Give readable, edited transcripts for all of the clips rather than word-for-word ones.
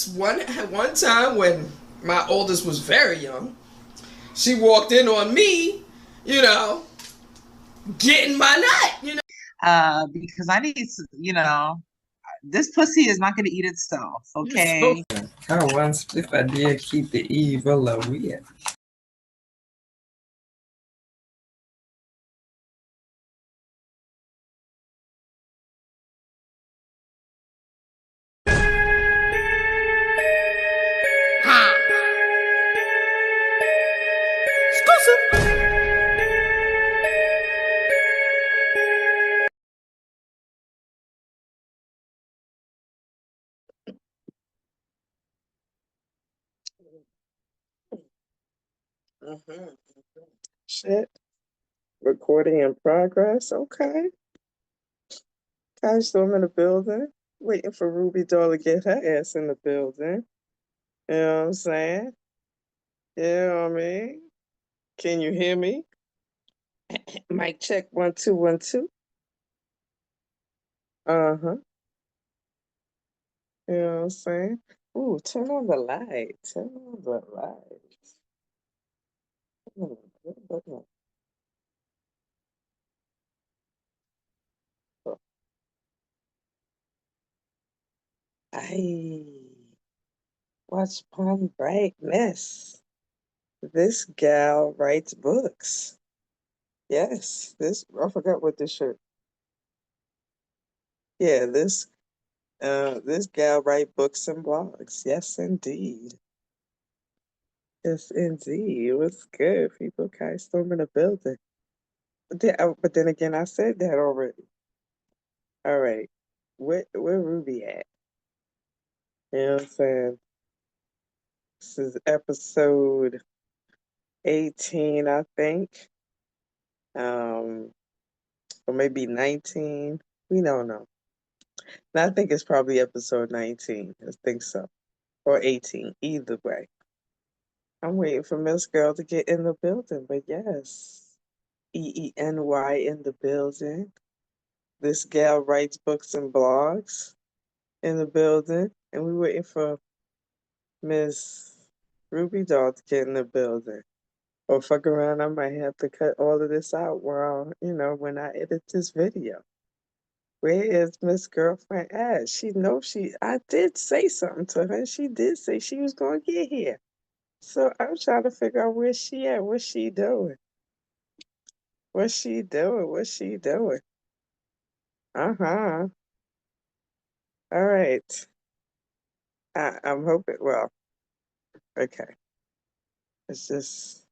One time when my oldest was very young, she walked in on me, you know, getting my nut. Because I need to, this pussy is not gonna eat itself, So okay? I once if I did keep the evil away. Mhm. Shit. Recording in progress. Okay. Guys, I'm in the building. Waiting for Ruby Doll to get her ass in the building. You know what I'm saying? You know what I mean? Can you hear me? Mic check 1 2 1 2. Uh-huh. You know what I'm saying? Ooh, turn on the light. Turn on the light. Ay, watch Palm Brightness. This gal writes books. Yes, I forgot what this shirt. Yeah, this gal write books and blogs. Yes, indeed. Yes, indeed. It was good. People kind of storming the building. But then again, I said that already. All right. Where Ruby at? You know what I'm saying? This is episode 18, I think. Um, or maybe 19. We don't know. And I think it's probably episode 19. I think so. Or 18. Either way. I'm waiting for Miss Girl to get in the building, but yes. EENY in the building. This gal writes books and blogs in the building. And we're waiting for Miss Ruby Doll to get in the building. Or fuck around, I might have to cut all of this out while, when I edit this video. Where is Miss Girlfriend at? I did say something to her. She did say she was going to get here. So I'm trying to figure out where she at. What's she doing? What's she doing? What's she doing? Uh-huh. All right. I'm hoping, well, okay. It's just,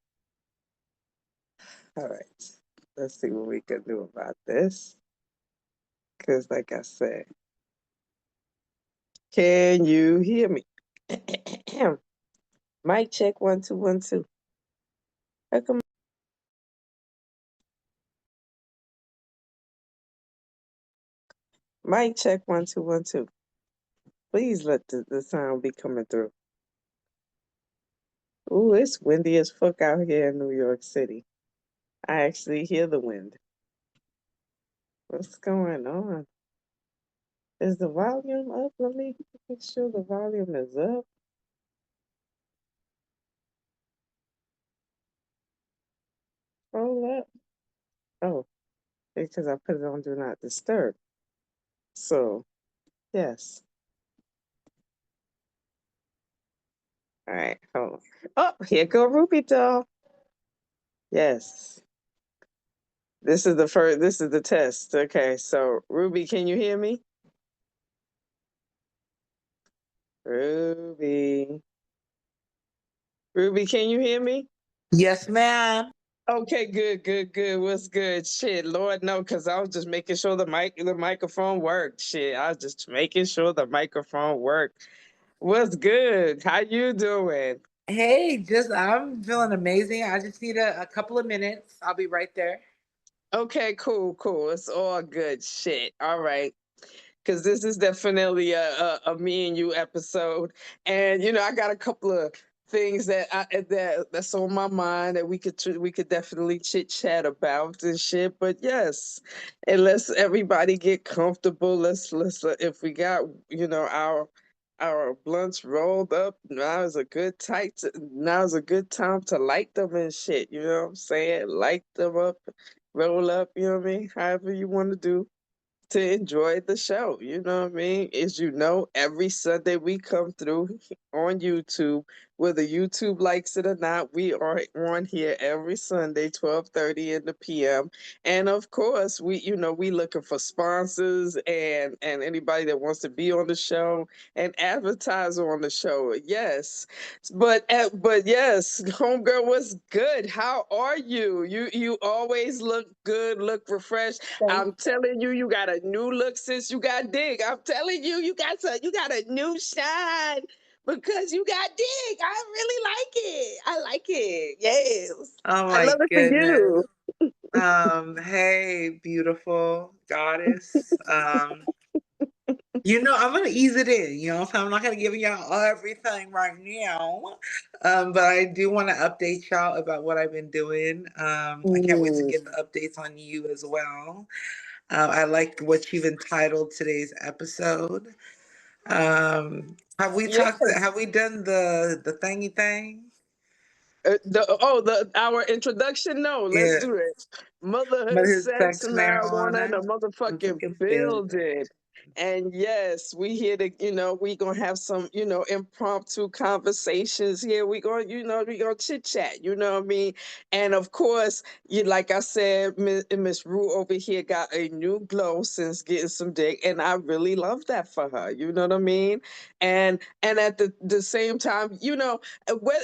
all right. Let's see what we can do about this. Because, like I said, can you hear me? Mic check 1 2 1 2. How come? Mic check 1 2 1 2. Please let the sound be coming through. Ooh, it's windy as fuck out here in New York City. I actually hear the wind. What's going on? Is the volume up? Let me make sure the volume is up. Hold up. Oh, because I put it on Do Not Disturb. So, yes. All right, hold on. Oh, here go Ruby Doll. Yes. This is the test. Okay, so Ruby, can you hear me? Ruby. Ruby, can you hear me? Yes, ma'am. Okay, good, good, good. What's good? Shit, Lord, no, because I was just making sure the microphone worked. Shit, I was just making sure the microphone worked. What's good? How you doing? Hey, I'm feeling amazing. I just need a couple of minutes. I'll be right there. Okay, cool, cool. It's all good. Shit. All right. Because this is definitely a me and you episode, and I got a couple of things that's on my mind that we could definitely chit chat about and shit. But yes, and let's everybody get comfortable. Let's if we got our our blunts rolled up. Now is a good time to light them and shit. You know what I'm saying? Light them up, roll up. You know what I mean? However you want to do to enjoy the show. You know what I mean? As you know, every Sunday we come through on YouTube, whether YouTube likes it or not. We are on here every Sunday, 12:30 in the PM. And of course, we looking for sponsors and anybody that wants to be on the show and advertise on the show. Yes. But yes, homegirl, what's good? How are you? You always look good, look refreshed. Thank I'm telling you, you got a new look since you got dig. I'm telling you, you got a new shine because you got dig. I really like it. I like it. Yes. Oh I my love it for goodness. you. Hey, beautiful goddess. I'm gonna ease it in, so I'm not gonna give y'all everything right now. But I do want to update y'all about what I've been doing. I can't wait to Mm. get the updates on you as well. I like what you've entitled today's episode. Yes. Have we done the thingy thing? The our introduction. No, let's Yeah. do it. But Motherhood, his sex, sex and marijuana in marijuana. a I'm motherfucking fucking building. building. And yes, we here to, we gonna have some, impromptu conversations here. We gonna chit chat. You know what I mean? And of course, like I said, Miss Rue over here got a new glow since getting some dick, and I really love that for her. You know what I mean? And at the same time, well,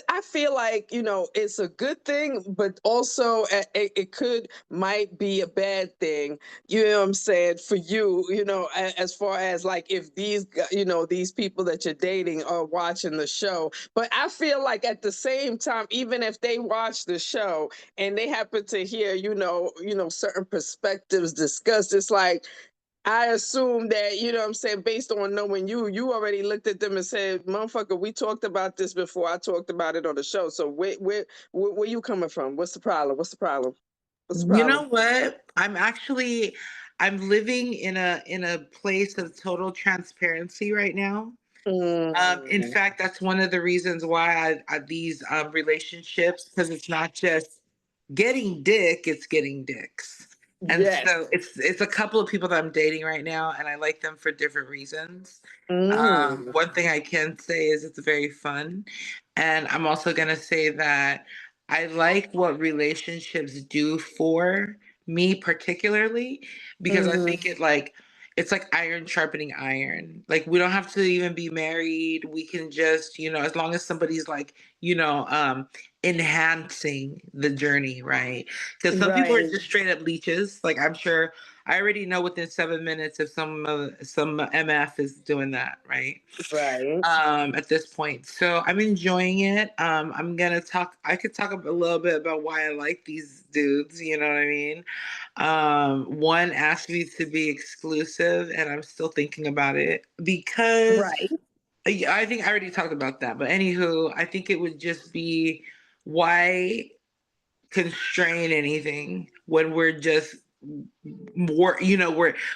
I feel like, it's a good thing, but also it could might be a bad thing. You know what I'm saying? For you, as far as like if these people that you're dating are watching the show. But I feel like at the same time, even if they watch the show and they happen to hear, certain perspectives discussed, it's like I assume that, what I'm saying, based on knowing you already looked at them and said, motherfucker, we talked about this before. I talked about it on the show. So where you coming from? What's the problem? What's the problem? What's the You problem? know what? I'm living in a place of total transparency right now. In Mm, fact, that's one of the reasons why these relationships, because it's not just getting dick, it's getting dicks. And yes. so it's a couple of people that I'm dating right now, and I like them for different reasons. Mm, One thing I can say is it's very fun. And I'm also going to say that I like what relationships do for me particularly, because I mm-hmm. think it's like iron sharpening iron. Like we don't have to even be married. We can just, as long as somebody's like, enhancing the journey, right? Because some people are Right, just straight up leeches. Like I'm sure I already know within 7 minutes if some MF is doing that, right? right, At this point. So I'm enjoying it. I could talk a little bit about why I like these dudes, you know what I mean? One asked me to be exclusive, and I'm still thinking about it because right. yeah, I think I already talked about that. But anywho, I think it would just be why constrain anything when we're just more,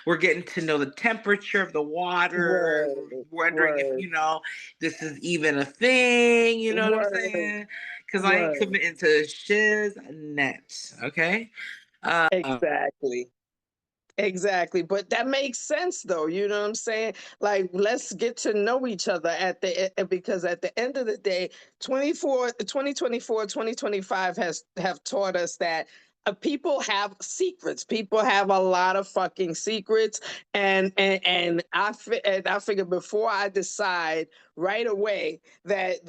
we're getting to know the temperature of the water. Word, We're wondering if word, this is even a thing. You know what I'm word, saying? Because I ain't word. committing to shiz nets. Okay. Um, Exactly. Exactly. But that makes sense though. You know what I'm saying? Like let's get to know each other because at the end of the day, 2025 have taught us that people have secrets. People have a lot of fucking secrets and I figure before I decide right away that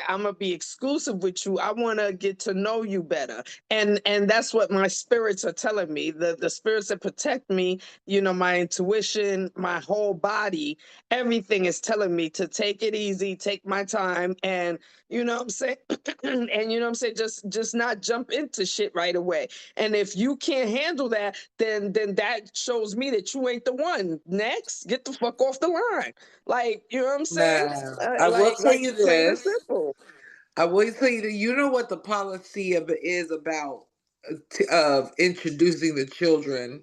I'm gonna be exclusive with you, I want to get to know you better, and that's what my spirits are telling me, the spirits that protect me, my intuition, my whole body, everything is telling me to take it easy, take my time, and you know what I'm saying and you know what I'm saying, just not jump into shit right away. And if you can't handle that, then that shows me that you ain't the one. Next, get the fuck off the line. Like, you know what I'm saying? now, I will tell Like you plain and this. simple. I will tell you that you know what the policy of it is about, of introducing the children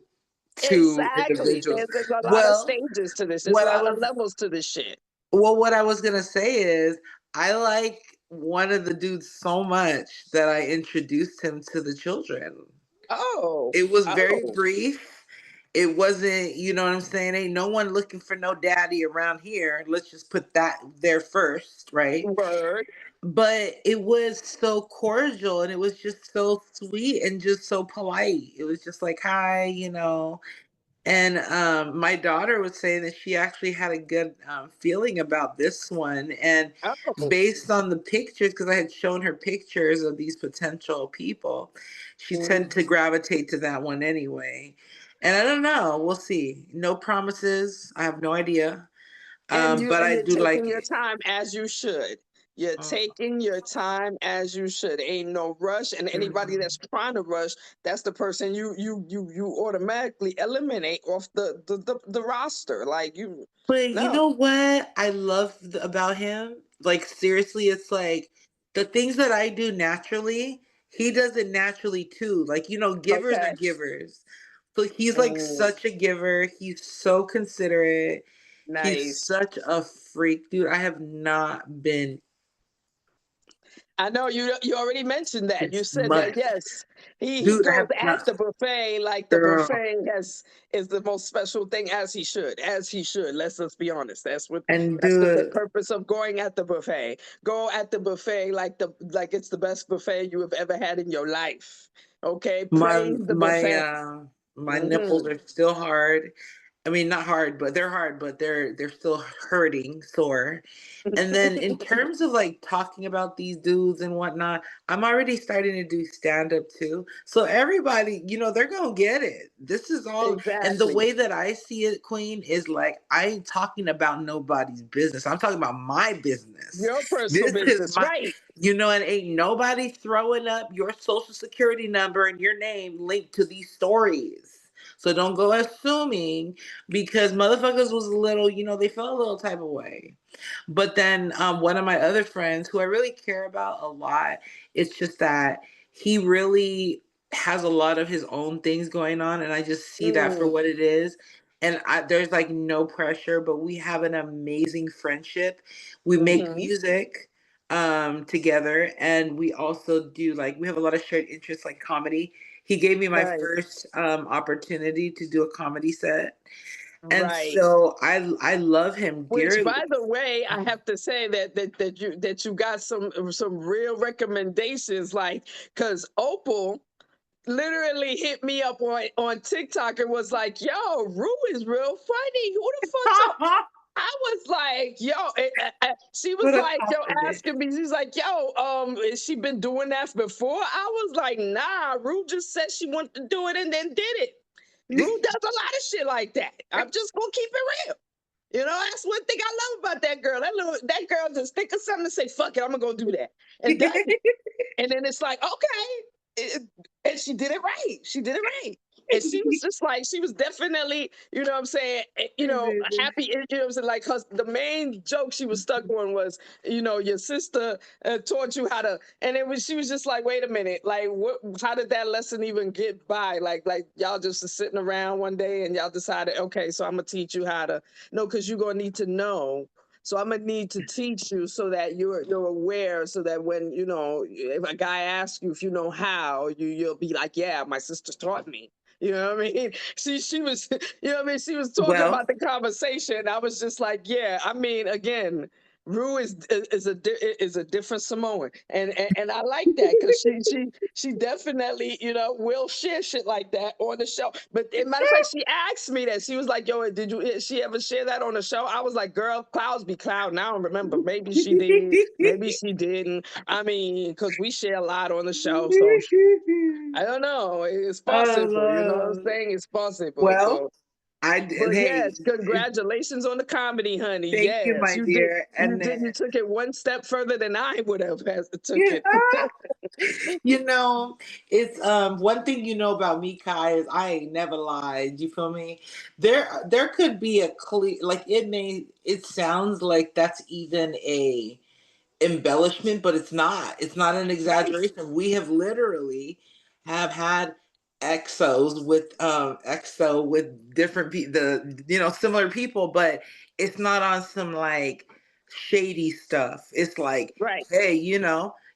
to Exactly. individuals. There's a lot of Well, stages to this. There's a what I lot of was levels to this shit. Well, what I was gonna say is I like one of the dudes so much that I introduced him to the children. Oh, It was very oh, brief. It wasn't, you know what I'm saying? Ain't no one looking for no daddy around here. Let's just put that there first, right? word. But it was so cordial and it was just so sweet and just so polite. It was just like, hi, you know. And my daughter was saying that she actually had a good feeling about this one. And Oh, based on the pictures, because I had shown her pictures of these potential people, she tended to mhm. gravitate to that one anyway. And I don't know. We'll see. No promises. I have no idea. But I You're do taking like your it. time as you should. You're taking your time as you should. Ain't no rush, and anybody Mhm. that's trying to rush, that's the person you automatically eliminate off the roster. Like you, But you no, know what I love about him? Like seriously, it's like the things that I do naturally, he does it naturally too. Like, you know, givers are okay, givers. So he's like mm, such a giver. He's so considerate. He's nice. such a freak, dude. I have not been I know you already mentioned that. You this said that much. yes, he Dude, I goes have at not the buffet like the girl. buffet has is the most special thing as he should. Let's just be honest. And That's what the dude, purpose of going at the buffet. Go at the buffet like it's the best buffet you have ever had in your life. Okay, my praise the my buffet. uh my nipples Hmm. are still hard. I mean, not hard, but they're hard, but they're still hurting, sore. And then in terms of like talking about these dudes and whatnot, I'm already starting to do stand up too. So everybody, you know, they're gonna get it. This is all, and the Exactly. way that I see it, Queen, is like I ain't talking about nobody's business. I'm talking about my business. Your personal This is business, my, right? you know, and ain't nobody throwing up your social security number and your name linked to these stories. So don't go assuming because motherfuckers was a little, you know, they felt a little type of way. But then one of my other friends who I really care about a lot, it's just that he really has a lot of his own things going on, and I just see that for Mm, what it is. And there's like no pressure, but we have an amazing friendship. We make hmm. music together, and we also do like we have a lot of shared interests like comedy. He gave me my Right, first opportunity to do a comedy set, and right. so I love him Which, dearly. by the way, I have to say that you got some real recommendations, like because Opal literally hit me up on TikTok and was like, "Yo, Rue is real funny. Who the fuck's up?" I was like, "Yo," she was What a like, "Yo," compliment. asking me. She's like, "Yo, has she been doing that before?" I was like, "Nah, Rue just said she wanted to do it and then did it." Rue does a lot of shit like that. I'm just gonna keep it real. You know, that's one thing I love about that girl. That girl just think of something to say, fuck it, I'm gonna go do that. And does it. And then it's like, okay. And she did it right. She did it right. And she was just like, she was definitely, you know what I'm saying, happy, you know what I'm saying? Like, cause the main joke she was stuck on was, your sister taught you how to, and she was just like, wait a minute, like, what, how did that lesson even get by? Like y'all just sitting around one day and y'all decided, okay, so I'm gonna teach you how to, no, cause you're gonna need to know. So I'm gonna need to teach you so that you're aware, so that when if a guy asks you if you know how, you'll be like, yeah, my sister taught me. You know what I mean? She was, you know what I mean? She was talking Well, about the conversation. I was just like, yeah. I mean, again, Rue is a different Samoan, and I like that because she definitely will share shit like that on the show. But as a matter of fact, she asked me that. She was like, "Yo, did you she ever share that on the show?" I was like, "Girl, clouds be cloud." I don't remember. Maybe she did. Maybe she didn't. I mean, because we share a lot on the show, so I don't know. It's oh possible. You know what I'm Lord. saying? It's possible. Well, So. and But hey, yes, congratulations on the comedy, honey. thank you, Yes, my you did. dear. You And did. You then, took it one step further than I would have took it. you know, it's one thing you know about me, Kai, is I ain't never lied. You feel me? There could be a clear like it sounds like that's even a embellishment, but it's not. It's not an Right. exaggeration. We have literally have had exo with different people, the similar people, but it's not on some like shady stuff. It's like, Right. hey,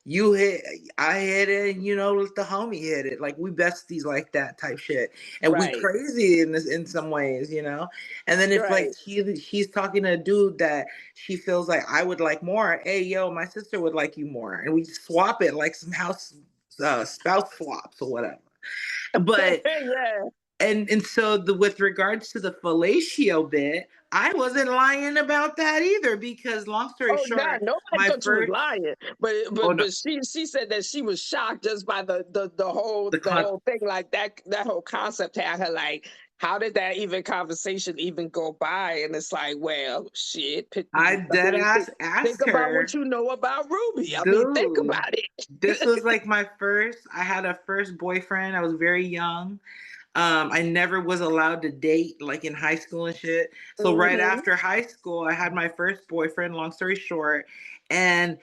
you hit, I hit it, and let the homie hit it. Like we besties like that type shit, and we Right. crazy in this in some ways. And then if like Right. she's talking to a dude that she feels like I would like more, hey yo, my sister would like you more, and we swap it like some house spouse swaps or whatever. But Yeah. and so with regards to the fellatio bit, I wasn't lying about that either because long story Oh, nah, short, nobody my thought you was first lying, but oh but no, but she said that she was shocked just by the whole the the con whole thing, like that whole concept had her like, how did that even conversation even go by? And it's like, well, shit. I I dead mean, ass think asked about what her, you know about Ruby. I mean, think dude. about This it. was like I had a first boyfriend. I was very young. I never was allowed to date like in high school and shit. So right Hmm. after high school, I had my first boyfriend, long story short, and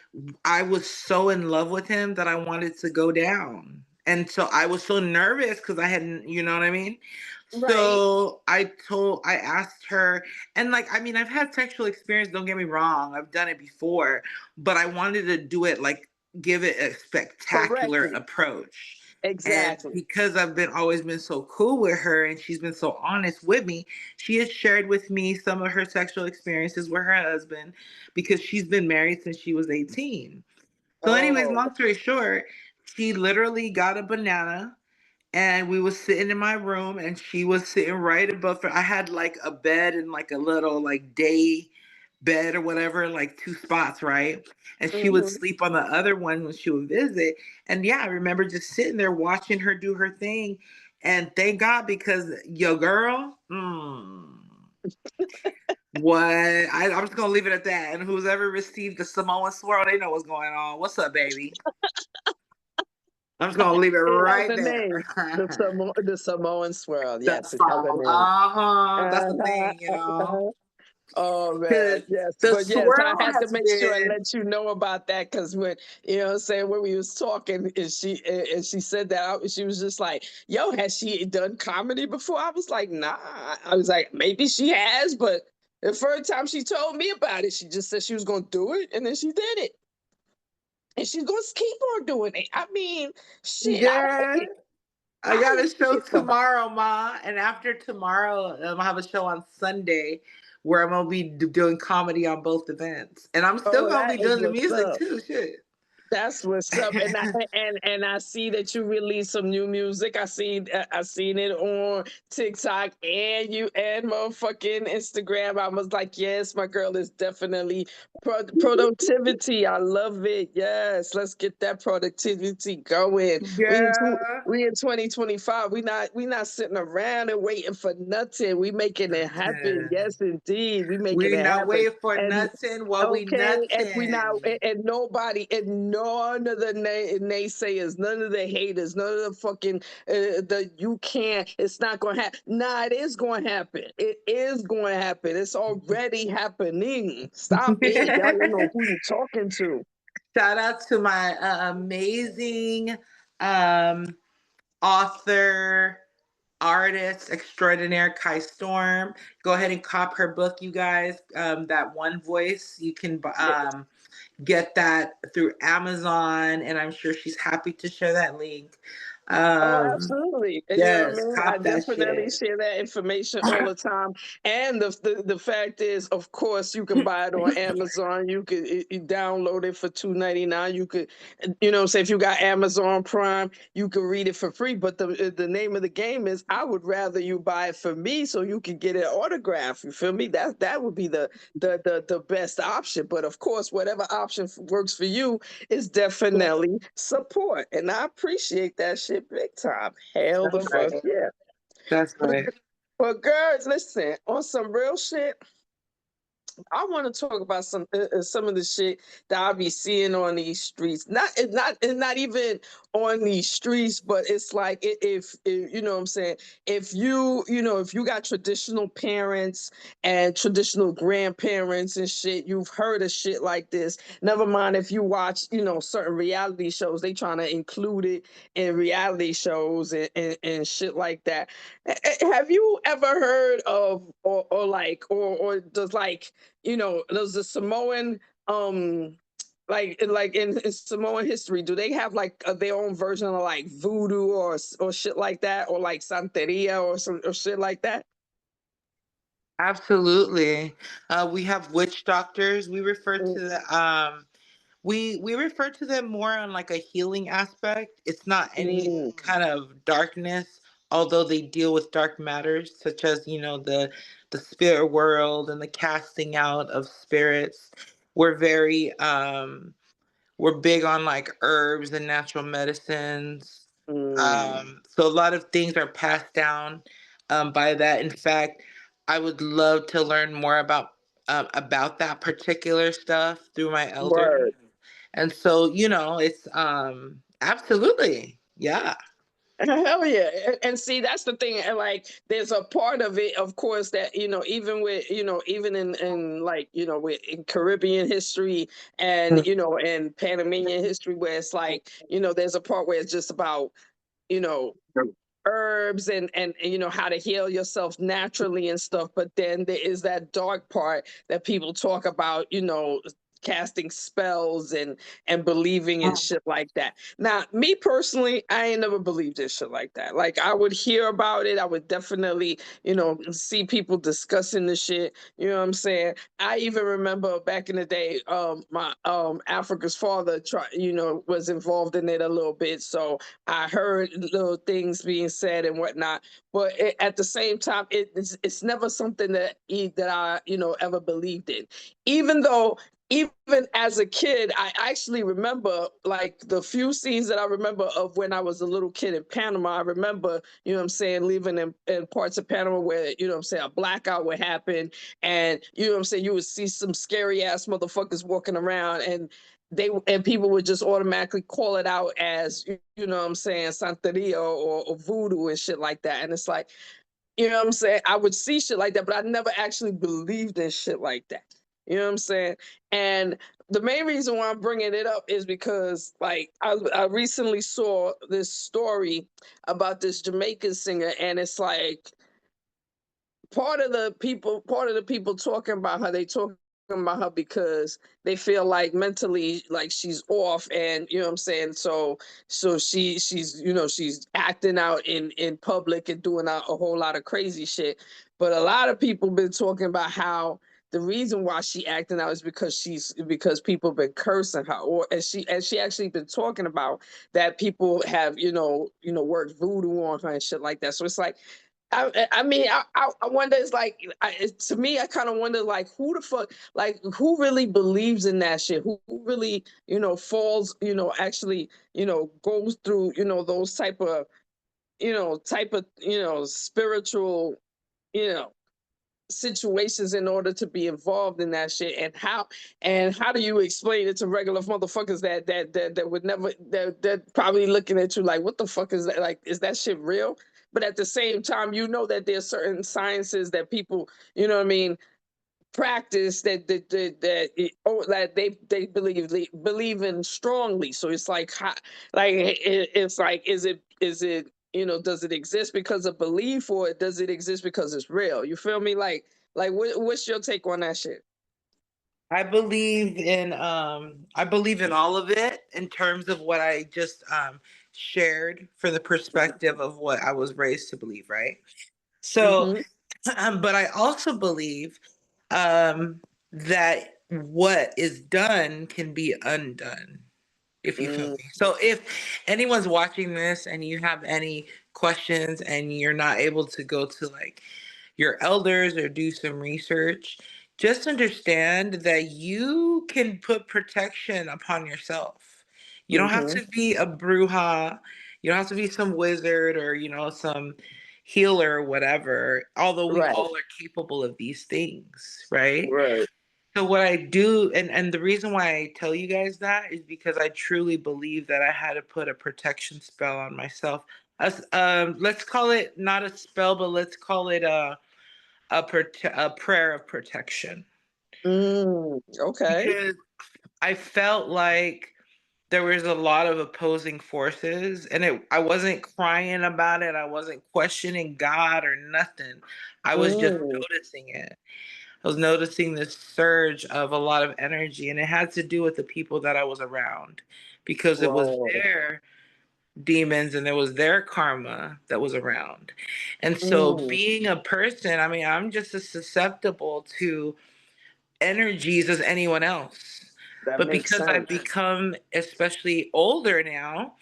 I was so in love with him that I wanted to go down. And so I was so nervous because I hadn't, you know what I mean? Right. So I asked her, and like, I mean, I've had sexual experience, don't get me wrong, I've done it before, but I wanted to do it like, give it a spectacular Correctly. approach. And Exactly. because I've been always been so cool with her and she's been so honest with me, she has shared with me some of her sexual experiences with her husband because she's been married since she was 18. So, anyways, Oh. long story short, she literally got a banana and we was sitting in my room and she was sitting right above her. I had like a bed and like a little like day bed or whatever, like two spots, right? And she would Hmm. sleep on the other one when she would visit. And yeah, I remember just sitting there watching her do her thing. And thank God because your girl, what I'm just gonna leave it at that. And who's ever received the Samoan swirl, they know what's going on. What's up, baby? I'm just gonna leave it It has right a name. The there. the Samoan swirl. The Yes, it has a fall. name. Uh-huh. That's the Uh-huh, thing. uh-huh. Oh man, Cause yes, the but yes, I swirl had to has make sure and been let you know about that because when you know, what I'm saying when we was talking, and she said that she was just like, "Yo, has she done comedy before?" I was like, "Nah." I was like, "Maybe she has," but the first time she told me about it, she just said she was gonna do it, and then she did it, and she's gonna keep on doing it. I mean, shit, I like good. it. I I got a like show it for her. tomorrow, Ma, and after tomorrow, I have a show on Sunday where I'm gonna be doing comedy on both events, and I'm still Oh, gonna that be is doing the what's music up. too. Shit. That's what's up, and I see that you released some new music. I seen it on TikTok and you and motherfucking Instagram. I was like, yes, my girl is definitely productivity. I love it. Yes, let's get that productivity going. Yeah. We in 2025. We not sitting around and waiting for nothing. We making it happen. Yes, indeed, we making We it not happen. waiting for And nothing while we okay, and we now nutting. and nobody and none of the naysayers, none of the haters, none of the fucking the you can't. It's not going to happen. Nah, it is going to happen. It is going to happen. It's already happening. Stop it, y'all. You know who you talking to. Shout out to my amazing um, author, artist extraordinaire, Kai Storm. Go ahead and cop her book, you guys. That One Voice. You can get that through Amazon, and I'm sure she's happy to share that link. Oh, Um, absolutely. And you know what I yes, mean? I cop that definitely shit. share that information all the time. And the fact is, of course, you can buy it on Amazon. You could you download it for $2.99. You could, you know, say if you got Amazon Prime, you can read it for free. But the name of the game is, I would rather you buy it for me so you can get an autograph. You feel me? That would be the best option. But of course, whatever option works for you is definitely support. And I appreciate that shit big time. Hell the That's fuck right. yeah. That's But, right. but girls, listen, on some real shit, I want to talk about some of the shit that I be seeing on these streets. Not even on these streets, but it's like if you know what I'm saying. If if you got traditional parents and traditional grandparents and shit, you've heard of shit like this. Never mind if you watch certain reality shows, they trying to include it in reality shows and shit like that. Have you ever heard of or does like does the Samoan like in Samoan history, do they have like their own version of like voodoo or shit like that, or like Santeria or some or shit like that? Absolutely. We have witch doctors. We refer Mm, to the we refer to them more on like a healing aspect. It's not any mm, kind of darkness, although they deal with dark matters such as, the spirit world and the casting out of spirits. We're very we're big on like herbs and natural medicines. mm. So a lot of things are passed down by that. In fact, I would love to learn more about that particular stuff through my elders. Word. And so, it's absolutely, yeah. Hell yeah. And see, that's the thing. And like, there's a part of it, of course, that, even with, even in like, with in Caribbean history and, and Panamanian history, where it's like, there's a part where it's just about, you know, herbs and how to heal yourself naturally and stuff, but then there is that dark part that people talk about, casting spells and believing in shit like that. Now me personally, I ain't never believed in shit like that. Like, I would hear about it, I would definitely see people discussing the shit, you know what I'm saying. I even remember back in the day, my Africa's father was involved in it a little bit, so I heard little things being said and whatnot, but at the same time, it's never something that I ever believed in. Even though, even as a kid, I actually remember like the few scenes that I remember of when I was a little kid in Panama. I remember, what I'm saying, living in parts of Panama where, what I'm saying, a blackout would happen, and what I'm saying, you would see some scary ass motherfuckers walking around, and people would just automatically call it out as what I'm saying, Santeria or voodoo and shit like that. And it's like, what I'm saying, I would see shit like that, but I never actually believed in shit like that. You know what I'm saying? And the main reason why I'm bringing it up is because, like, I recently saw this story about this Jamaican singer, and it's like, part of the people talking about her, they talking about her because they feel like mentally like she's off, and what I'm saying, so she's acting out in public and doing a whole lot of crazy shit. But a lot of people been talking about how the reason why she acting out is because people been cursing her, or and she actually been talking about that people have worked voodoo on her and shit like that. So it's like, I mean, I wonder. It's like, to me, I kind of wonder, like, who the fuck, like, who really believes in that shit? Who really, falls, actually, goes through, those type of spiritual, you know, situations in order to be involved in that shit. And how do you explain it to regular motherfuckers that would never, that probably looking at you like, what the fuck is that, like, is that shit real? But at the same time, that there's certain sciences that people, what I mean, practice that they believe in strongly. So it's like, it's like, is it does it exist because of belief, or does it exist because it's real? You feel me? Like, what's your take on that shit? I believe in all of it in terms of what I just shared for the perspective of what I was raised to believe, right? So, Mm-hmm. but I also believe that what is done can be undone, if you feel Mm, me. So if anyone's watching this and you have any questions and you're not able to go to like your elders or do some research, just understand that you can put protection upon yourself. You don't have mm-hmm. to be a bruja, you don't have to be some wizard or some healer or whatever, although we Right. all are capable of these things, right? Right. So what I do, and the reason why I tell you guys that is because I truly believe that I had to put a protection spell on myself. Let's call it not a spell, but let's call it a prayer of protection, Okay. because I felt like there was a lot of opposing forces, and I wasn't crying about it. I wasn't questioning God or nothing. I was just Mm, noticing it. I was noticing this surge of a lot of energy, and it had to do with the people that I was around because it was Whoa. their demons and there was their karma that was around. And so, Mm, being a person, I mean, I'm just as susceptible to energies as anyone else. that But makes because I've sense. become, especially older now,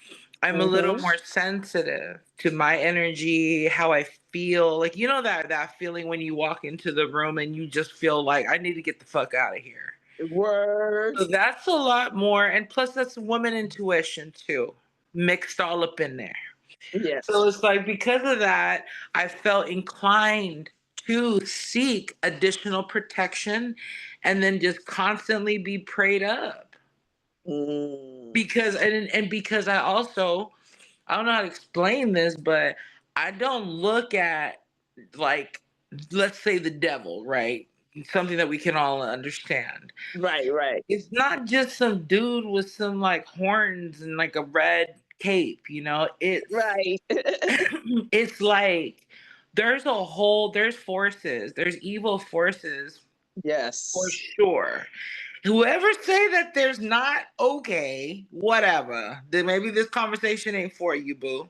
I'm a little Mm-hmm. more sensitive to my energy, how I feel. Like, you know, that feeling when you walk into the room and you just feel like I need to get the fuck out of here. Word. So that's a lot more, and plus that's woman intuition too, mixed all up in there. So Yes. it's like because of that, I felt inclined to seek additional protection and then just constantly be prayed up. Mm, Because because I also, I don't know how to explain this, but I don't look at, like, let's say the devil, right? Something that we can all understand. right, right, It's not just some dude with some like horns and like a red cape, you know? It's right. it's like there's forces, there's evil forces for Yes. sure. Whoever say that there's not, okay, whatever. Then maybe this conversation ain't for you, boo.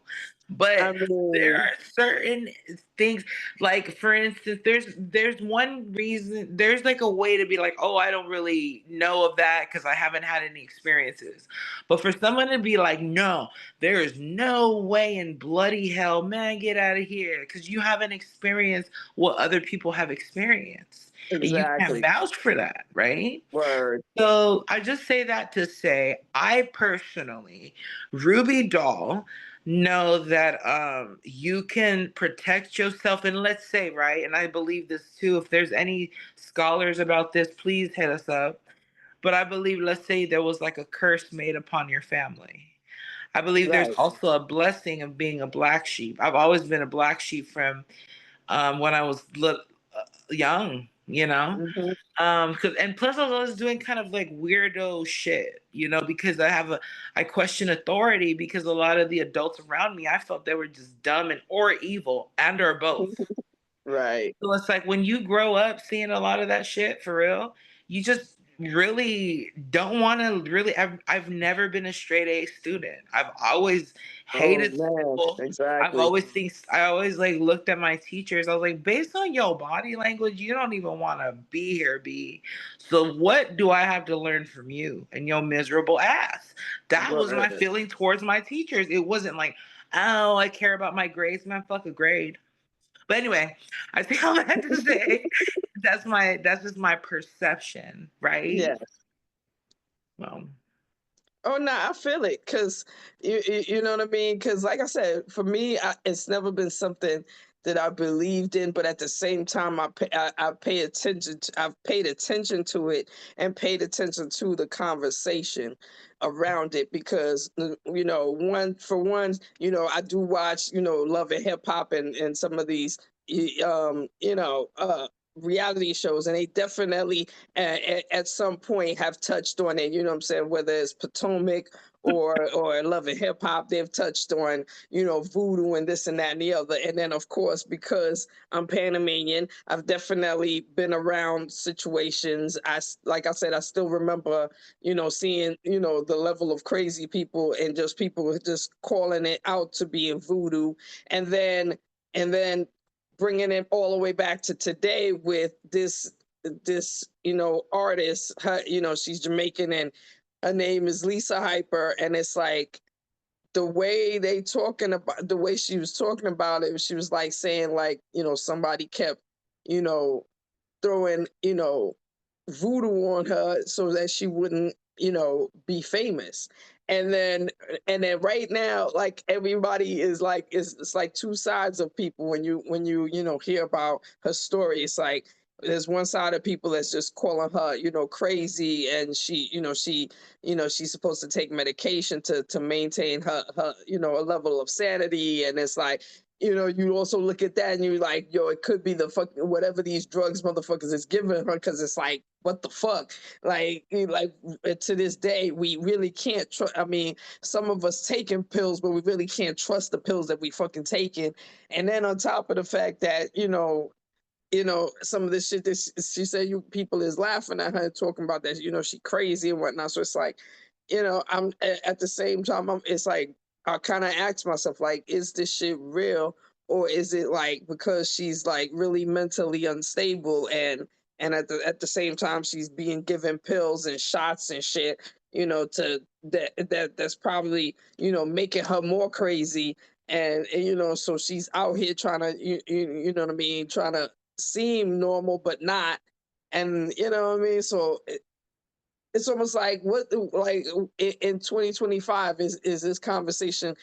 I But there mean, are certain things, like for instance, there's one reason, there's like a way to be like, oh, I don't really know of that because I haven't had any experiences. But for someone to be like, no, there is no way in bloody hell, man, get out of here, because you haven't experienced what other people have experienced. And you can't exactly. vouch for that, right? Word. So I just say that to say, I personally, Ruby Doll, know that you can protect yourself. And let's say, right, and I believe this too, if there's any scholars about this, please hit us up. But I believe, let's say there was like a curse made upon your family. I believe there's Right. also a blessing of being a black sheep. I've always been a black sheep from when I was young, you know? Hmm. Cause and plus I was always doing kind of like weirdo shit, you know, because I question authority because a lot of the adults around me, I felt they were just dumb and or evil and or both. Right. So it's like when you grow up seeing a lot of that shit for real, you just really don't want to really. I've never been a straight A student. I've always Oh hated man. school. Exactly. I always like looked at my teachers. I was like, based on your body language, you don't even want to be here, B. So what do I have to learn from you and your miserable ass? That was my Word. feeling towards my teachers. It wasn't like, oh, I care about my grades. Man, fuck a grade. But anyway, I think all that to say that's just my perception, right? Yeah. Well, Oh no, I feel it because you know what I mean. Because like I said, for me, it's never been something that I believed in, but at the same time, I pay attention. I've paid attention to it and paid attention to the conversation around it because you know, you know, I do watch, you know, Love and Hip Hop and some of these you know, reality shows, and they definitely at some point have touched on it. You know what I'm saying? Whether it's Potomac or Love and Hip Hop, they've touched on, you know, voodoo and this and that and the other. And then of course, because I'm Panamanian, I've definitely been around situations. Like I said, I still remember, you know, seeing, you know, the level of crazy people and just people just calling it out to be in voodoo, and then bringing it all the way back to today with this you know artist. You know, she's Jamaican and her name is Lisa Hyper, and it's like the way they talking about, the way she was talking about it, she was like saying like, you know, somebody kept, you know, throwing, you know, voodoo on her so that she wouldn't, you know, be famous. And then right now, like everybody is like, it's like two sides of people when you know, hear about her story. It's like there's one side of people that's just calling her, you know, crazy, and you know, she's supposed to take medication to maintain her, you know, a level of sanity. And it's like, you know, you also look at that and you're like, yo, it could be the fucking whatever these drugs motherfuckers is giving her, because it's like, what the fuck? Like to this day, we really can't trust. I mean, some of us taking pills, but we really can't trust the pills that we fucking taking. And then on top of the fact that, you know, some of this shit that she said, you people is laughing at her, talking about that, she crazy and whatnot. So it's like, I'm at the same time, it's like, I kind of ask myself, like, is this shit real? Or is it like because she's like really mentally unstable, and at the same time she's being given pills and shots and shit, to that's probably, making her more crazy. And so she's out here trying to, you know what I mean, trying to seem normal but not. And you know what I mean, so it's almost like, what, like, in 2025, is this conversation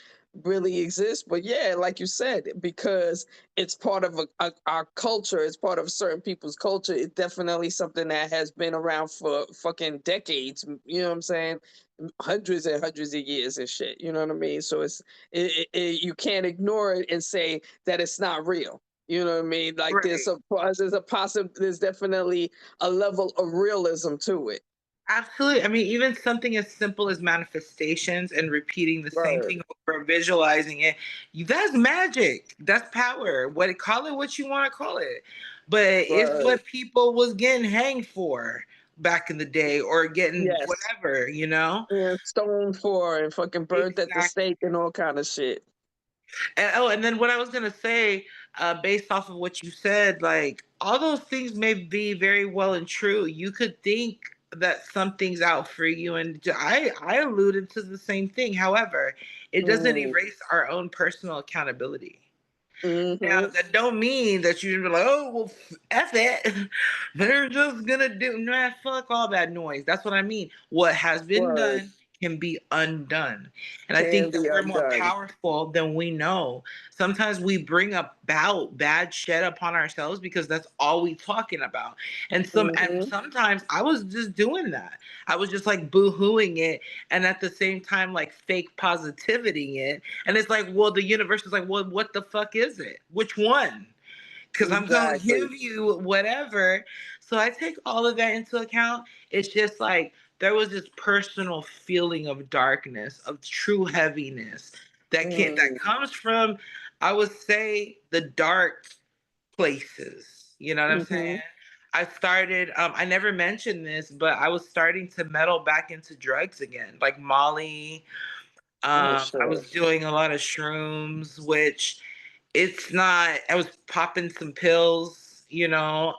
really exist? But yeah, like you said, because it's part of our culture, it's part of certain people's culture. It's definitely something that has been around for fucking decades, you know what I'm saying, hundreds and hundreds of years and shit, you know what I mean. So you can't ignore it and say that it's not real. You know what I mean? Like, Right. there's definitely a level of realism to it. Absolutely. I mean, even something as simple as manifestations and repeating the same Right. thing over, visualizing it, that's magic. That's power. Call it what you want to call it. But it's Right. what people was getting hanged for back in the day, or getting Yes. whatever, you know? Yeah, stoned for and fucking burnt at the Exactly. stake and all kind of shit. And then what I was gonna say, based off of what you said, like all those things may be very well and true. You could think that something's out for you, and I alluded to the same thing. However, it doesn't Mm. erase our own personal accountability. Now, Mm-hmm. that don't mean that you're like, oh, well, F it. They're just gonna do, nah, fuck all that noise. That's what I mean. What has been Word. done can be undone. And I Can think that be we're more undone. powerful than we know. Sometimes we bring about bad shit upon ourselves because that's all we talking about. And Mm-hmm. sometimes I was just doing that. I was just like boo-hooing it, and at the same time like fake positivity it. And it's like, well, the universe is like, well, what the fuck is it? Which one? Because I'm going to Exactly. give you whatever. So I take all of that into account. It's just like there was this personal feeling of darkness, of true heaviness that Mm. comes from, I would say, the dark places. You know what I'm saying? Mm-hmm. I never mentioned this, but I was starting to meddle back into drugs again, like Molly. Oh I shit. was doing a lot of shrooms, which it's not, I was popping some pills, Oh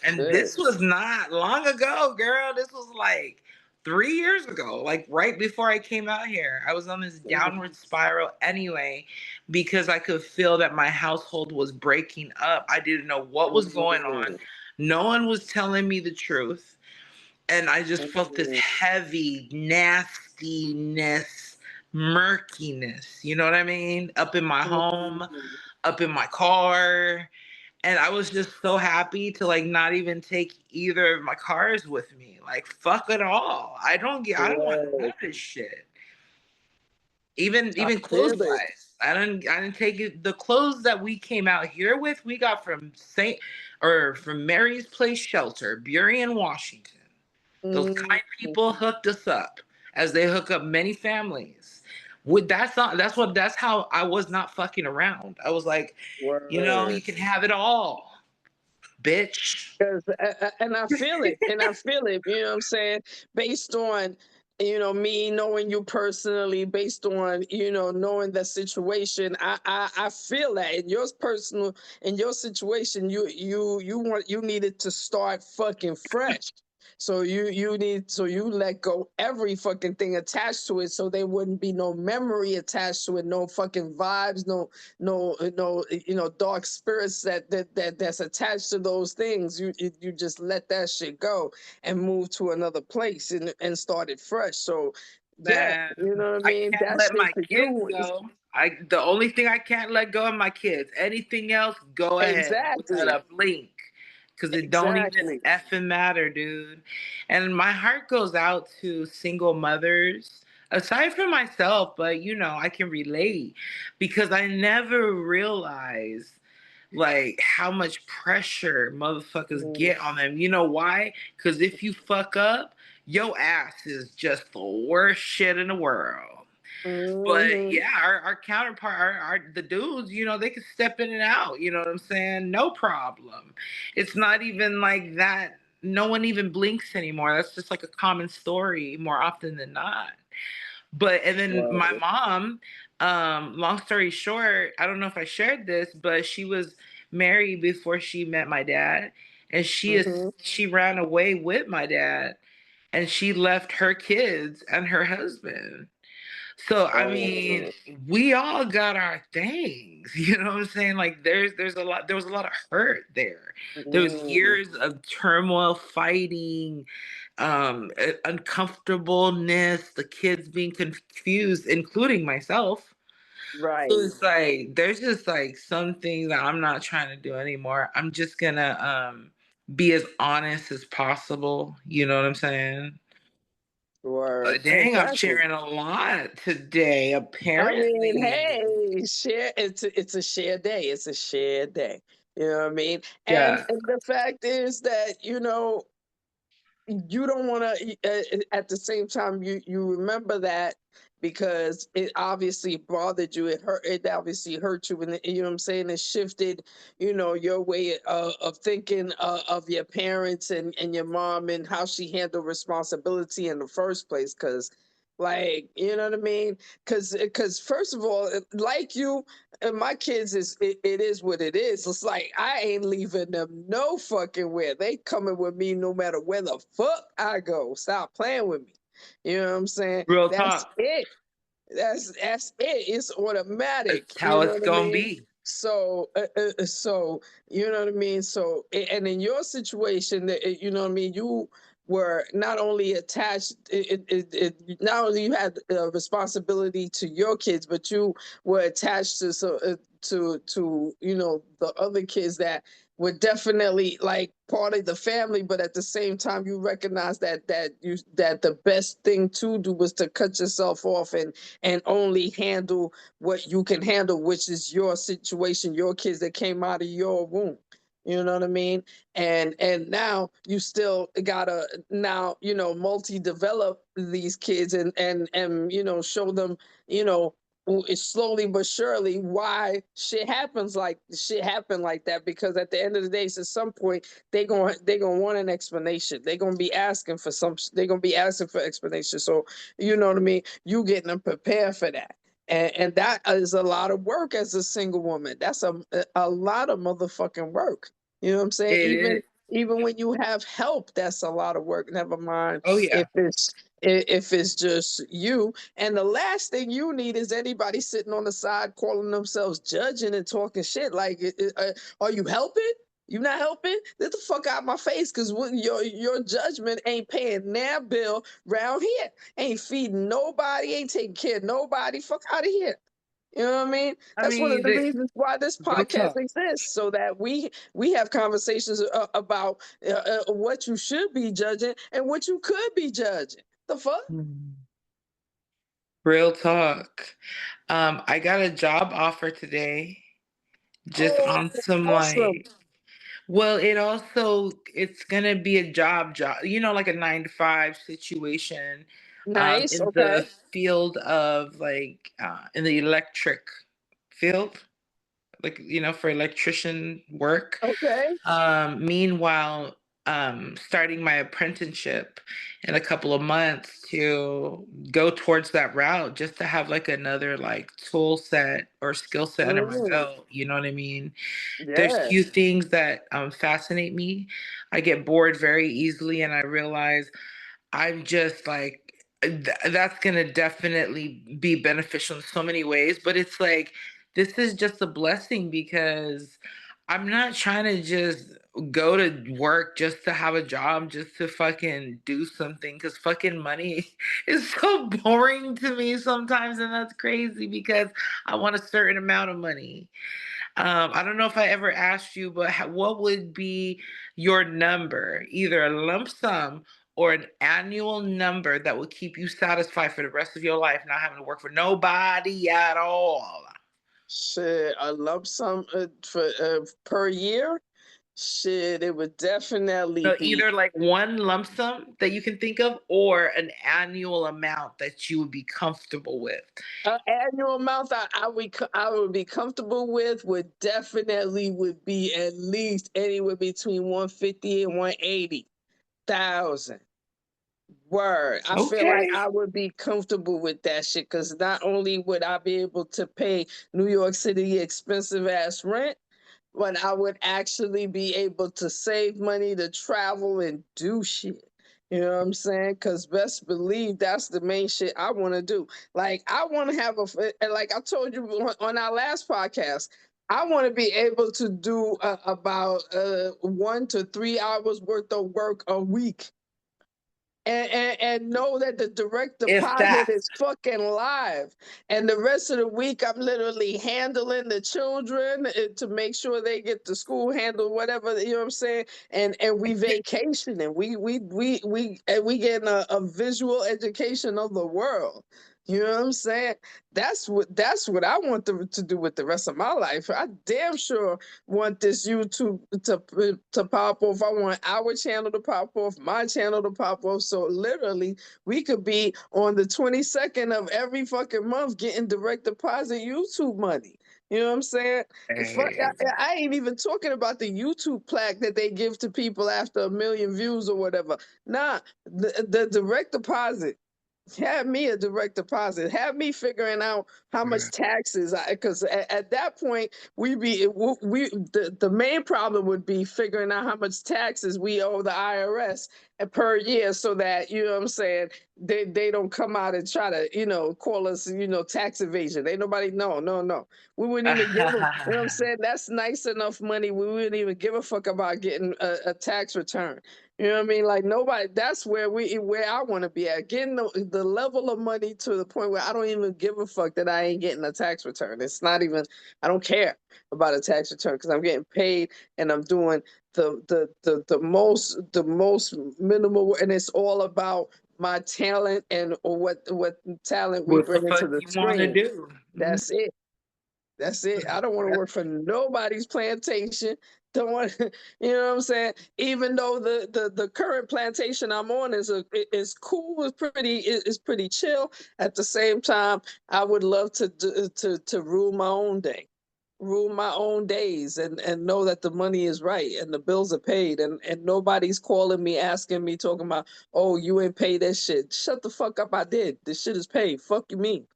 and shit. this was not long ago, girl. This was like 3 years ago, like right before I came out here. I was on this downward spiral anyway, because I could feel that my household was breaking up. I didn't know what was going on. Mm-hmm. No one was telling me the truth. And I just felt this heavy nastiness, murkiness, you know what I mean? Up in my home, Mm-hmm. up in my car. And I was just so happy to like not even take either of my cars with me. Like fuck it all. I don't want none Right. of this shit. I Even feel clothes it. wise. I didn't take it. The clothes that we came out here with, we got from Mary's Place Shelter, Burien, Washington. Those Mm-hmm. kind people hooked us up, as they hook up many families. That's how I was not fucking around. I was like, you Word. can have it all, bitch. Cause, and I feel it, and I feel it. You know what I'm saying? Based on, me knowing you personally, based on, knowing the situation, I feel that in your situation, you needed to start fucking fresh. So you let go every fucking thing attached to it, so there wouldn't be no memory attached to it, no fucking vibes, no dark spirits that's attached to those things. You just let that shit go and move to another place and start it fresh. So yeah, Man, you know what I I mean, can't that let shit my to kids you is go. The only thing I can't let go of my kids. Anything else, go ahead without exactly a blink. Cause it don't even exactly. effing matter, dude. And my heart goes out to single mothers, aside from myself, but I can relate because I never realized like how much pressure motherfuckers Mm, get on them. You know why? Because if you fuck up, your ass is just the worst shit in the world. But Hmm. yeah, our counterpart, the dudes, they can step in and out. You know what I'm saying? No problem. It's not even like that. No one even blinks anymore. That's just like a common story more often than not. But and then my Right. mom, long story short, I don't know if I shared this, but she was married before she met my dad, and Hmm. she ran away with my dad, and she left her kids and her husband. So I mean, Oh. we all got our things, you know what I'm saying? Like there was a lot of hurt there. There was Mm. years of turmoil, fighting, uncomfortableness, the kids being confused, including myself. So Right. it's like there's just like some things that I'm not trying to do anymore. I'm just gonna be as honest as possible, you know what I'm saying? Word. Dang, I'm Exactly. sharing a lot today, I mean, apparently. hey, share. It's a shared day. It's a shared day. You know what I mean? Yeah. And the fact is that you don't want to at the same time you remember that because it obviously bothered you, it obviously hurt you, and you know what I'm saying, it shifted your way of thinking of your parents and your mom and how she handled responsibility in the first place, because like you know what I mean, because first of all, like you and my kids, it is what it is. It's like I ain't leaving them no fucking where. They coming with me no matter where the fuck I go. Stop playing with me. You know what I'm saying? Real That's talk. it. That's it. It's automatic. That's how You know it's what I gonna mean? be. So you know what I mean. So and in your situation, you know what I mean. You were not only attached. Not only you had a responsibility to your kids, but you were attached to to the other kids that were definitely like part of the family, but at the same time you recognize that the best thing to do was to cut yourself off and only handle what you can handle, which is your situation, your kids that came out of your womb. You know what I mean? And now you still gotta now multi-develop these kids and show them you know it's slowly but surely why shit happen like that, because at the end of the day, at some point they gonna want an explanation. They're gonna be asking for explanation. So you know what I mean, you getting them prepared for that, and that is a lot of work as a single woman. That's a lot of motherfucking work. You know what I'm saying? It is. Even when you have help, that's a lot of work. Never mind Oh yeah. if it's just you. And the last thing you need is anybody sitting on the side calling themselves judging and talking shit. Like, are you helping? You not helping? Get the fuck out of my face, because your judgment ain't paying their bill round here. Ain't feeding nobody. Ain't taking care of nobody. Fuck out of here. You know what I mean? I That's one of mean, the reasons why this real podcast talk. exists, so that we have conversations about what you should be judging and what you could be judging. The fuck? Mhm. Real talk. I got a job offer today, just Oh, on some awesome. like. Well, it's gonna be a job, like a 9 to 5 situation, Nice. in Okay. the field of like in the electric field, like for electrician work. Okay. Meanwhile, starting my apprenticeship in a couple of months to go towards that route, just to have like another like tool set or skill set under my Mm, belt. You know what I mean? There's yeah. few things that fascinate me. I get bored very easily, and I realize I'm just like that's gonna definitely be beneficial in so many ways. But it's like this is just a blessing because I'm not trying to just go to work just to have a job, just to fucking do something. Because fucking money is so boring to me sometimes, and that's crazy because I want a certain amount of money. I don't know if I ever asked you, but what would be your number, either a lump sum or an annual number that would keep you satisfied for the rest of your life, not having to work for nobody at all? Shit, a lump sum for per year. Shit, it would definitely So be either like one lump sum that you can think of or an annual amount that you would be comfortable with. an annual amount I would be comfortable with would definitely would be at least anywhere between 150 and 180,000. Word. I feel like Okay. I would be comfortable with that shit because not only would I be able to pay New York City expensive ass rent, but I would actually be able to save money to travel and do shit. You know what I'm saying? Because best believe that's the main shit I want to do. Like, I want to have and like I told you on our last podcast, I want to be able to do about 1 to 3 hours worth of work a week and know that the direct If deposit that. is fucking live. And the rest of the week, I'm literally handling the children to make sure they get to school, handle whatever, you know what I'm saying? And we vacation and we getting a visual education of the world. You know what I'm saying? That's what I want to do with the rest of my life. I damn sure want this YouTube to pop off. I want our channel to pop off, my channel to pop off. So literally, we could be on the 22nd of every fucking month getting direct deposit YouTube money. You know what I'm saying? Hey, I ain't even talking about the YouTube plaque that they give to people after 1 million views or whatever. Nah, the direct deposit. Have me a direct deposit. Have me figuring out how much taxes, because at that point the main problem would be figuring out how much taxes we owe the IRS per year, so that you know what I'm saying they don't come out and try to call us tax evasion. Ain't nobody no. We wouldn't even give them. You know what I'm saying? That's nice enough money. We wouldn't even give a fuck about getting a tax return. You know what I mean? Like nobody. That's where I want to be at. Getting the level of money to the point where I don't even give a fuck that I ain't getting a tax return. It's not even. I don't care about a tax return because I'm getting paid and I'm doing the most minimal, and it's all about my talent and what talent we what the bring into fuck the you want to screen. do? That's it. That's it. I don't want to work for nobody's plantation. Don't want, you know what I'm saying? Even though the current plantation I'm on is cool, it's pretty chill. At the same time, I would love to rule my own day, rule my own days, and know that the money is right and the bills are paid, and nobody's calling me asking me talking about, oh, you ain't paid that shit. Shut the fuck up! I did. This shit is paid. Fuck you mean?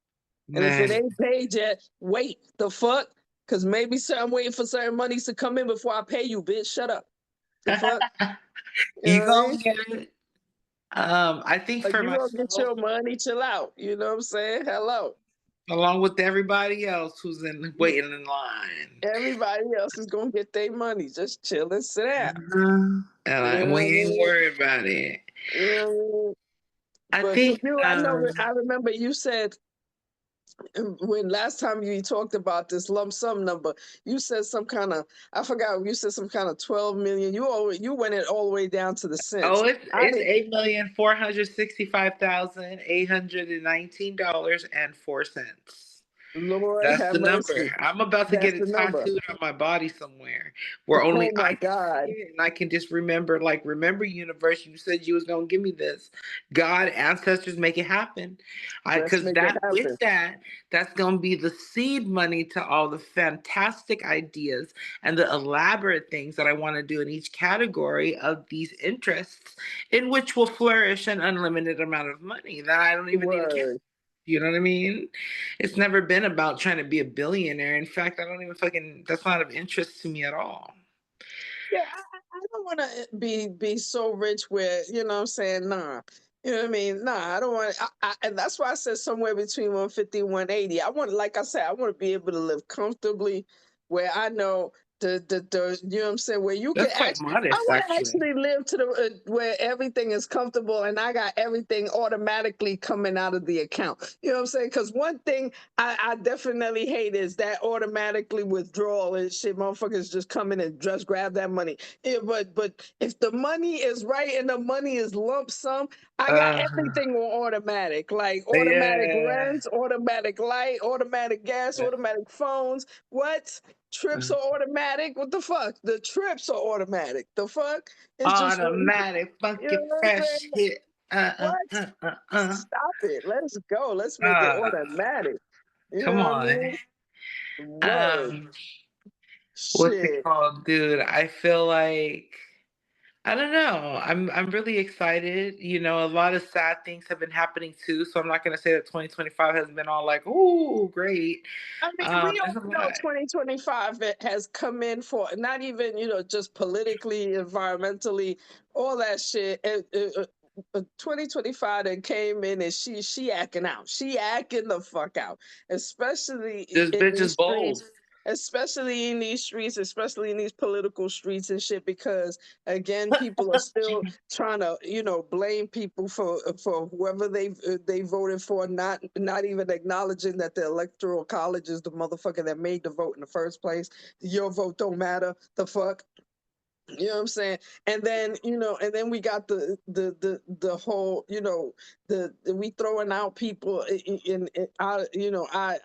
And if it Man, ain't paid yet, wait the fuck. Cause maybe I'm waiting for certain monies to come in before I pay you, bitch. Shut up. The fuck? You know you what I gonna mean? get it. I think Like for you gonna get myself, your money, chill out. You know what I'm saying? Hello. along with everybody else who's in waiting in line. Everybody else is gonna get their money. Just chill and sit down. You And we know what I ain't mean? worried about it. You know what I mean? I But for think you, I remember you said when last time you talked about this lump sum number, you said some kind of, I forgot, you said some kind of 12 million. You went it all the way down to the cents. I it's didn't, $8,465,819.04. Lord That's have the mercy. number. I'm about to That's get it the number. tattooed on my body somewhere where Oh only my I can see God. it and I can just remember, like, remember, universe, you said you was gonna give me this. God, ancestors, make it happen. Let's Because make it that happen. with that, that's gonna be the seed money to all the fantastic ideas and the elaborate things that I want to do in each category of these interests, in which will flourish an unlimited amount of money that I don't even need to count. Word. You know what I mean? It's never been about trying to be a billionaire. In fact, I don't even that's not of interest to me at all. Yeah, I don't want to be so rich where, you know what I'm saying? Nah. You know what I mean? Nah, I don't want and that's why I said somewhere between 150 and 180. I want, like I said, I want to be able to live comfortably where I know the you know what I'm saying, where you can That's quite actually, I modest, want to actually. actually live to the where everything is comfortable and I got everything automatically coming out of the account. You know what I'm saying? Because one thing I definitely hate is that automatically withdrawal and shit. Motherfuckers just come in and just grab that money. Yeah, but if the money is right and the money is lump sum, I got Uh, everything on automatic, like automatic yeah. lights, automatic light, automatic gas, automatic phones. What? Trips are automatic? What the fuck? The trips are automatic. The fuck? It's just, Automatic you know funky what I'm fresh saying? hit. What? Uh. Stop it. Let's go. Let's make it Uh, automatic. You come know what I on. mean? Word. Um, what's it Shit. called, dude? I feel like I don't know. I'm really excited. You know, a lot of sad things have been happening too. So I'm not gonna say that 2025 has been all like, ooh, great. I mean, we There's all a know lot. 2025 has come in for not even, just politically, environmentally, all that shit. 2025 that came in and she acting out. She acting the fuck out, especially This in bitch these is bold. streets. Especially in these streets, especially in these political streets and shit, because again, people are still trying to, blame people for whoever they voted for, not even acknowledging that the electoral college is the motherfucker that made the vote in the first place. Your vote don't matter. The fuck. You know what I'm saying? And then we got the whole, we throwing out people in out,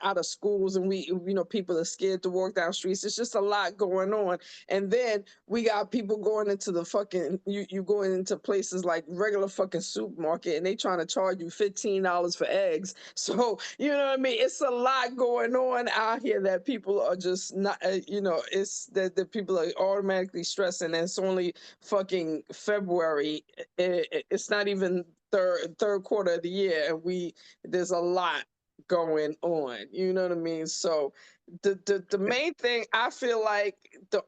out of schools, and we, people are scared to walk down streets. It's just a lot going on. And then we got people going into the fucking, you going into places like regular fucking supermarket, and they trying to charge you $15 for eggs. So, you know what I mean? It's a lot going on out here that people are just not, it's that people are automatically stressing. And it's only fucking February. It's not even third quarter of the year, and there's a lot going on. You know what I mean? So the main thing I feel like the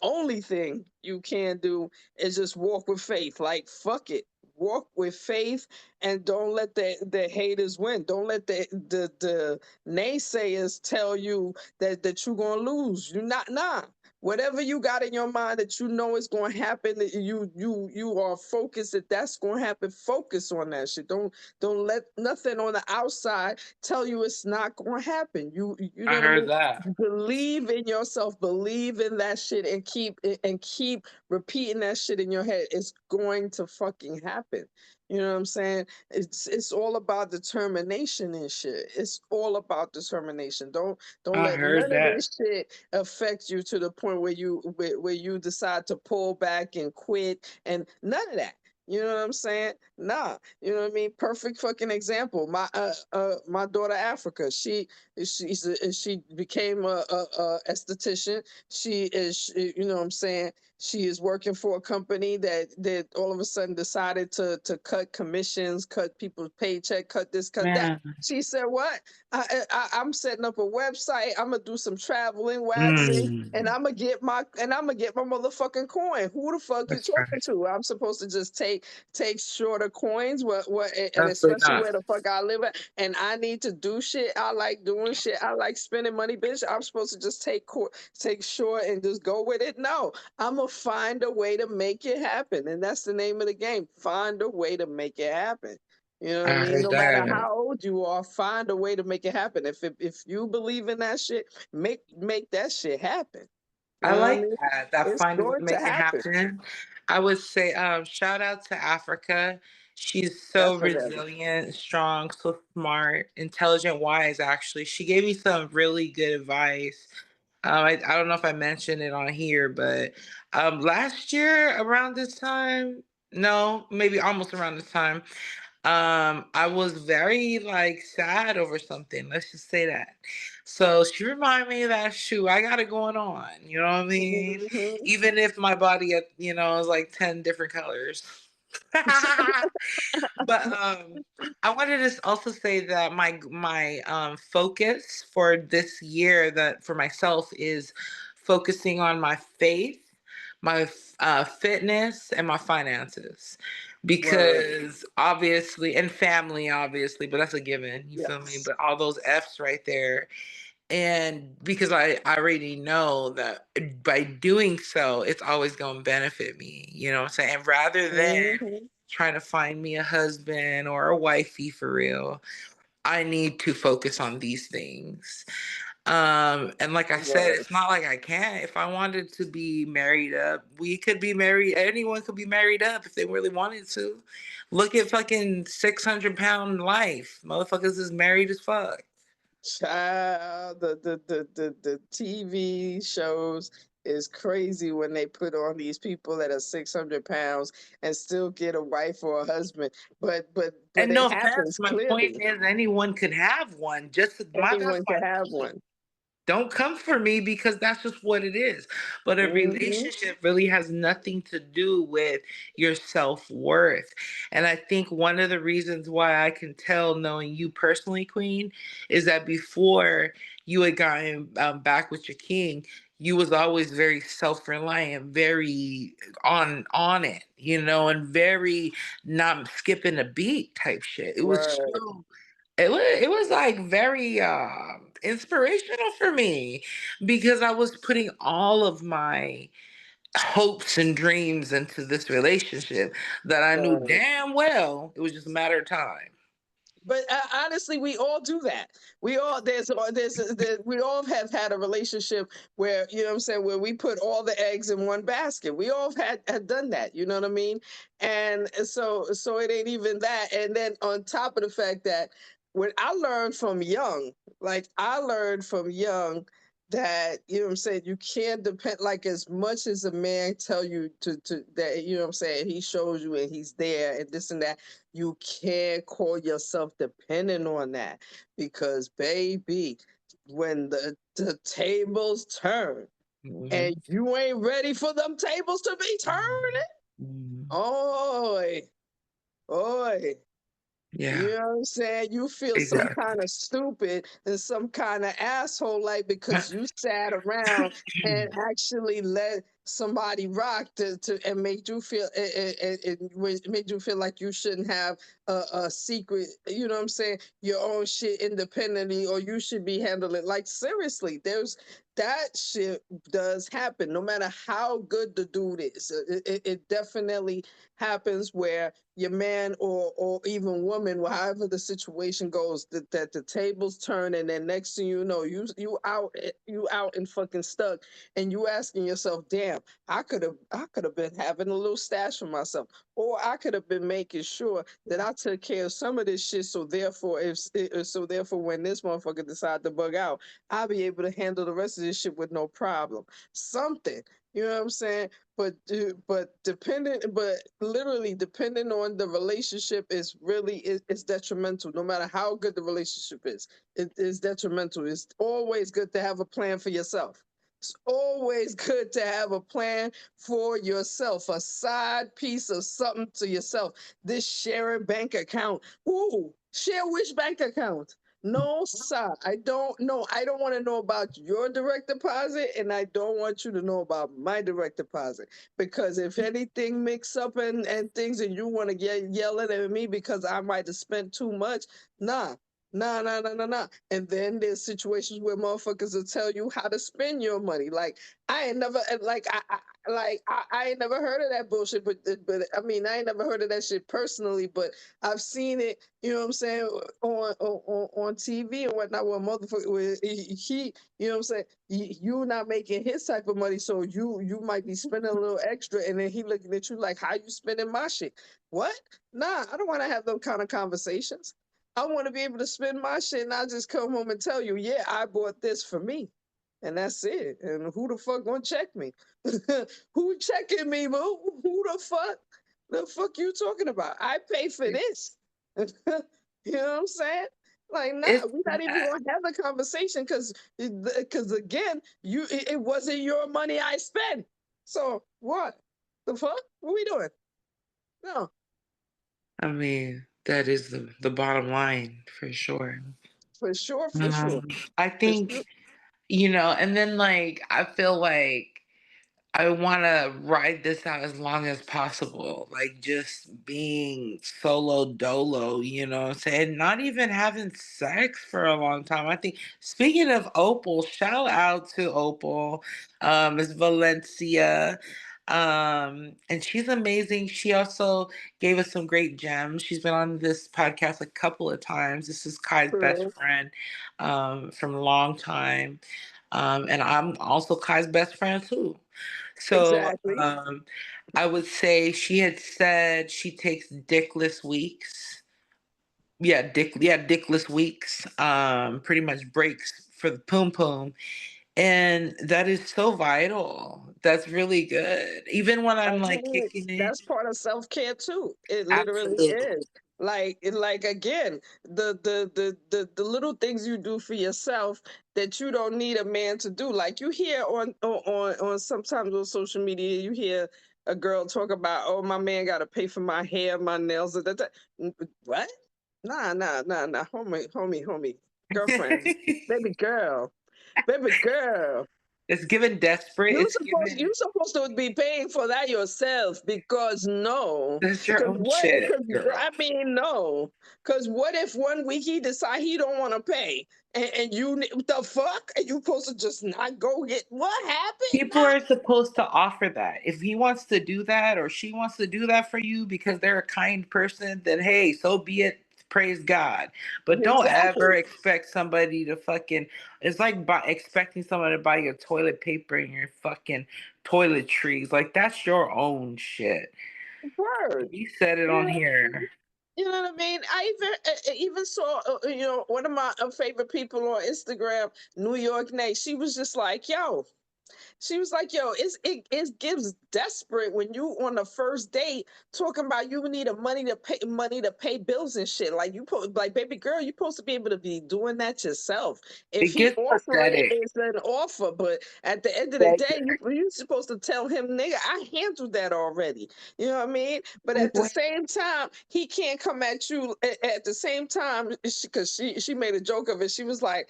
only thing you can do is just walk with faith. Like fuck it. Walk with faith and don't let the haters win. Don't let the naysayers tell you that you're gonna lose. You're not. Nah. Whatever you got in your mind that you know is going to happen, that you are focused that that's going to happen. Focus on that shit. Don't let nothing on the outside tell you it's not going to happen. You know I what I heard mean? that. Believe in yourself. Believe in that shit, and keep repeating that shit in your head. It's going to fucking happen. You know what I'm saying? It's all about determination and shit. It's all about determination. Don't I let heard none of that. this shit affect you to the point where you decide to pull back and quit, and none of that. You know what I'm saying? Nah, you know what I mean? Perfect fucking example. My daughter Africa, she became a esthetician. You know what I'm saying? She is working for a company that all of a sudden decided to cut commissions, cut people's paycheck, cut this, cut that. Man. She said, "What? I'm setting up a website. I'm gonna do some traveling, waxing, and Mm, I'm gonna get my motherfucking coin. Who the fuck you that's right. talking to? I'm supposed to just take shorter coins, and Absolutely especially not. where the fuck I live at, and I need to do shit. I like doing shit. I like spending money, bitch. I'm supposed to just take short and just go with it? No, I'm gonna find a way to make it happen, and that's the name of the game. Find a way to make it happen. You know what I I mean? heard No matter that. how old you are, find a way to make it happen. If you believe in that shit, make that shit happen. You I know what I like mean? that. That It's find a way going to to make it happen. happen. I would say, shout out to Africa. She's so Definitely. resilient, strong, so smart, intelligent, wise, actually. She gave me some really good advice. I don't know if I mentioned it on here, but last year around this time, no, maybe almost around this time, I was very like sad over something. Let's just say that. So she reminded me of that shoe. I got it going on. You know what I mean? Hmm. Even if my body, is like 10 different colors. But I wanted to also say that my focus for this year that for myself is focusing on my faith, my fitness, and my finances, Word. because obviously, and family, obviously, but that's a given. You feel me? Yes. But all those F's right there, and because I already know that by doing so, it's always going to benefit me. You know what I'm saying? And rather than Hmm. trying to find me a husband or a wifey for real, I need to focus on these things. And like I said, Word. it's not like I can't. If I wanted to be married up, we could be married. Anyone could be married up if they really wanted to. Look at fucking 600 pound life. Motherfuckers is married as fuck. Child, the TV shows is crazy when they put on these people that are 600 pounds and still get a wife or a husband. But And it no offense, happens my point clearly. is anyone could have one. Just my that's Anyone my can have thing. one. Don't come for me because that's just what it is. But a Hmm. relationship really has nothing to do with your self worth. And I think one of the reasons why I can tell, knowing you personally, Queen, is that before you had gotten back with your king, you was always very self reliant, very on it, and very not skipping a beat type shit. It was Word. so it was like very inspirational for me because I was putting all of my hopes and dreams into this relationship that I knew Word. damn well it was just a matter of time. But honestly, we all do that. We all we all have had a relationship where, you know what I'm saying, where we put all the eggs in one basket. We all had done that. You know what I mean? And so it ain't even that. And then on top of the fact that when I learned from young, like I learned from young that, you know what I'm saying, you can't depend, like as much as a man tell you to that, you know what I'm saying, he shows you and he's there and this and that, you can't call yourself dependent on that, because baby, when the tables turn and Mhm. you ain't ready for them tables to be turning, Mhm. oi, oi, you Yeah, know what I'm saying? You feel some exactly. kind of stupid and some kind of asshole, like because you sat around and actually let somebody rock to and made you feel it made you feel like you shouldn't have a secret, you know what I'm saying? Your own shit independently, or you should be handling, like seriously. There's that shit does happen, no matter how good the dude is. It definitely happens where your man or even woman, however the situation goes, that the tables turn, and then next thing you know, you out and fucking stuck, and you asking yourself, damn, I could have been having a little stash for myself, or I could have been making sure that I took care of some of this shit, so therefore when this motherfucker decide to bug out, I'll be able to handle the rest of this shit with no problem. Something, you know what I'm saying? But literally depending on the relationship is really is detrimental. No matter how good the relationship is, it is detrimental. It's always good to have a plan for yourself. It's always good to have a plan for yourself, a side piece of something to yourself. This sharing bank account. Ooh, share which bank account? No, sir. I don't know. I don't want to know about your direct deposit, and I don't want you to know about my direct deposit. Because if anything mix up and things, and you want to get yelling at me because I might have spent too much, nah. Nah, nah, nah, nah, nah. And then there's situations where motherfuckers will tell you how to spend your money. Like I ain't never I ain't never heard of that bullshit. But I mean, I ain't never heard of that shit personally. But I've seen it. You know what I'm saying, on TV and whatnot. Where motherfucker, where you know what I'm saying, you not making his type of money, so you might be spending a little extra, and then he looking at you like, how you spending my shit? What? Nah, I don't want to have those kind of conversations. I want to be able to spend my shit, and I just come home and tell you, yeah, I bought this for me, and that's it. And who the fuck gonna check me? Who checking me, boo? Who the fuck? The fuck you talking about? I pay for this. You know what I'm saying? Like, nah, It's we're not even gonna have the conversation because again, it wasn't your money I spent. So what? The fuck? What we doing? No, I mean, that is the bottom line for sure. for sure, for sure, I for sure. think, and then like I feel like I want to ride this out as long as possible. Like just being solo dolo, what I'm saying? Not even having sex for a long time. I think, speaking of Opal, shout out to Opal, Miss Valencia. And she's amazing. She also gave us some great gems. She's been on this podcast a couple of times. This is Kai's best True. friend from a long time. And I'm also Kai's best friend too. So Exactly. I would say she had said she takes dickless weeks. Dickless weeks. Pretty much breaks for the poom poom. And that is so vital. That's really good. Even when I I'm like mean, kicking it. that's part of self care too. It literally Absolutely. is. Like again, the little things you do for yourself that you don't need a man to do. Like you hear on sometimes on social media, you hear a girl talk about, oh, my man got to pay for my hair, my nails. What? Nah, homie, girlfriend, baby girl, baby girl. It's given desperate. You It's supposed given you supposed to be paying for that yourself because no, that's your because own what? shit, Because girl. I mean no, because what if one week he decide he don't want to pay and the fuck and you supposed to just not go get what happened? People are supposed to offer that. If he wants to do that or she wants to do that for you because they're a kind person, then hey, so be it. Praise God. But don't ever Exactly. expect somebody to fucking. It's like expecting someone to buy your toilet paper and your fucking toiletries. Like that's your own shit. Word. You said it You on know, here. you know what I mean? I even saw one of my favorite people on Instagram, New York Nate. She was just like, yo. She was like, "Yo, it gives desperate when you on the first date talking about you need a money to pay bills and shit. Like like baby girl, you supposed to be able to be doing that yourself. If It he gets offer it, pathetic. it's an offer. But at the end of the day, you supposed to tell him, nigga, I handled that already. You know what I mean? But at the Begging. same time, he can't come at you at the same time because she made a joke of it. She was like,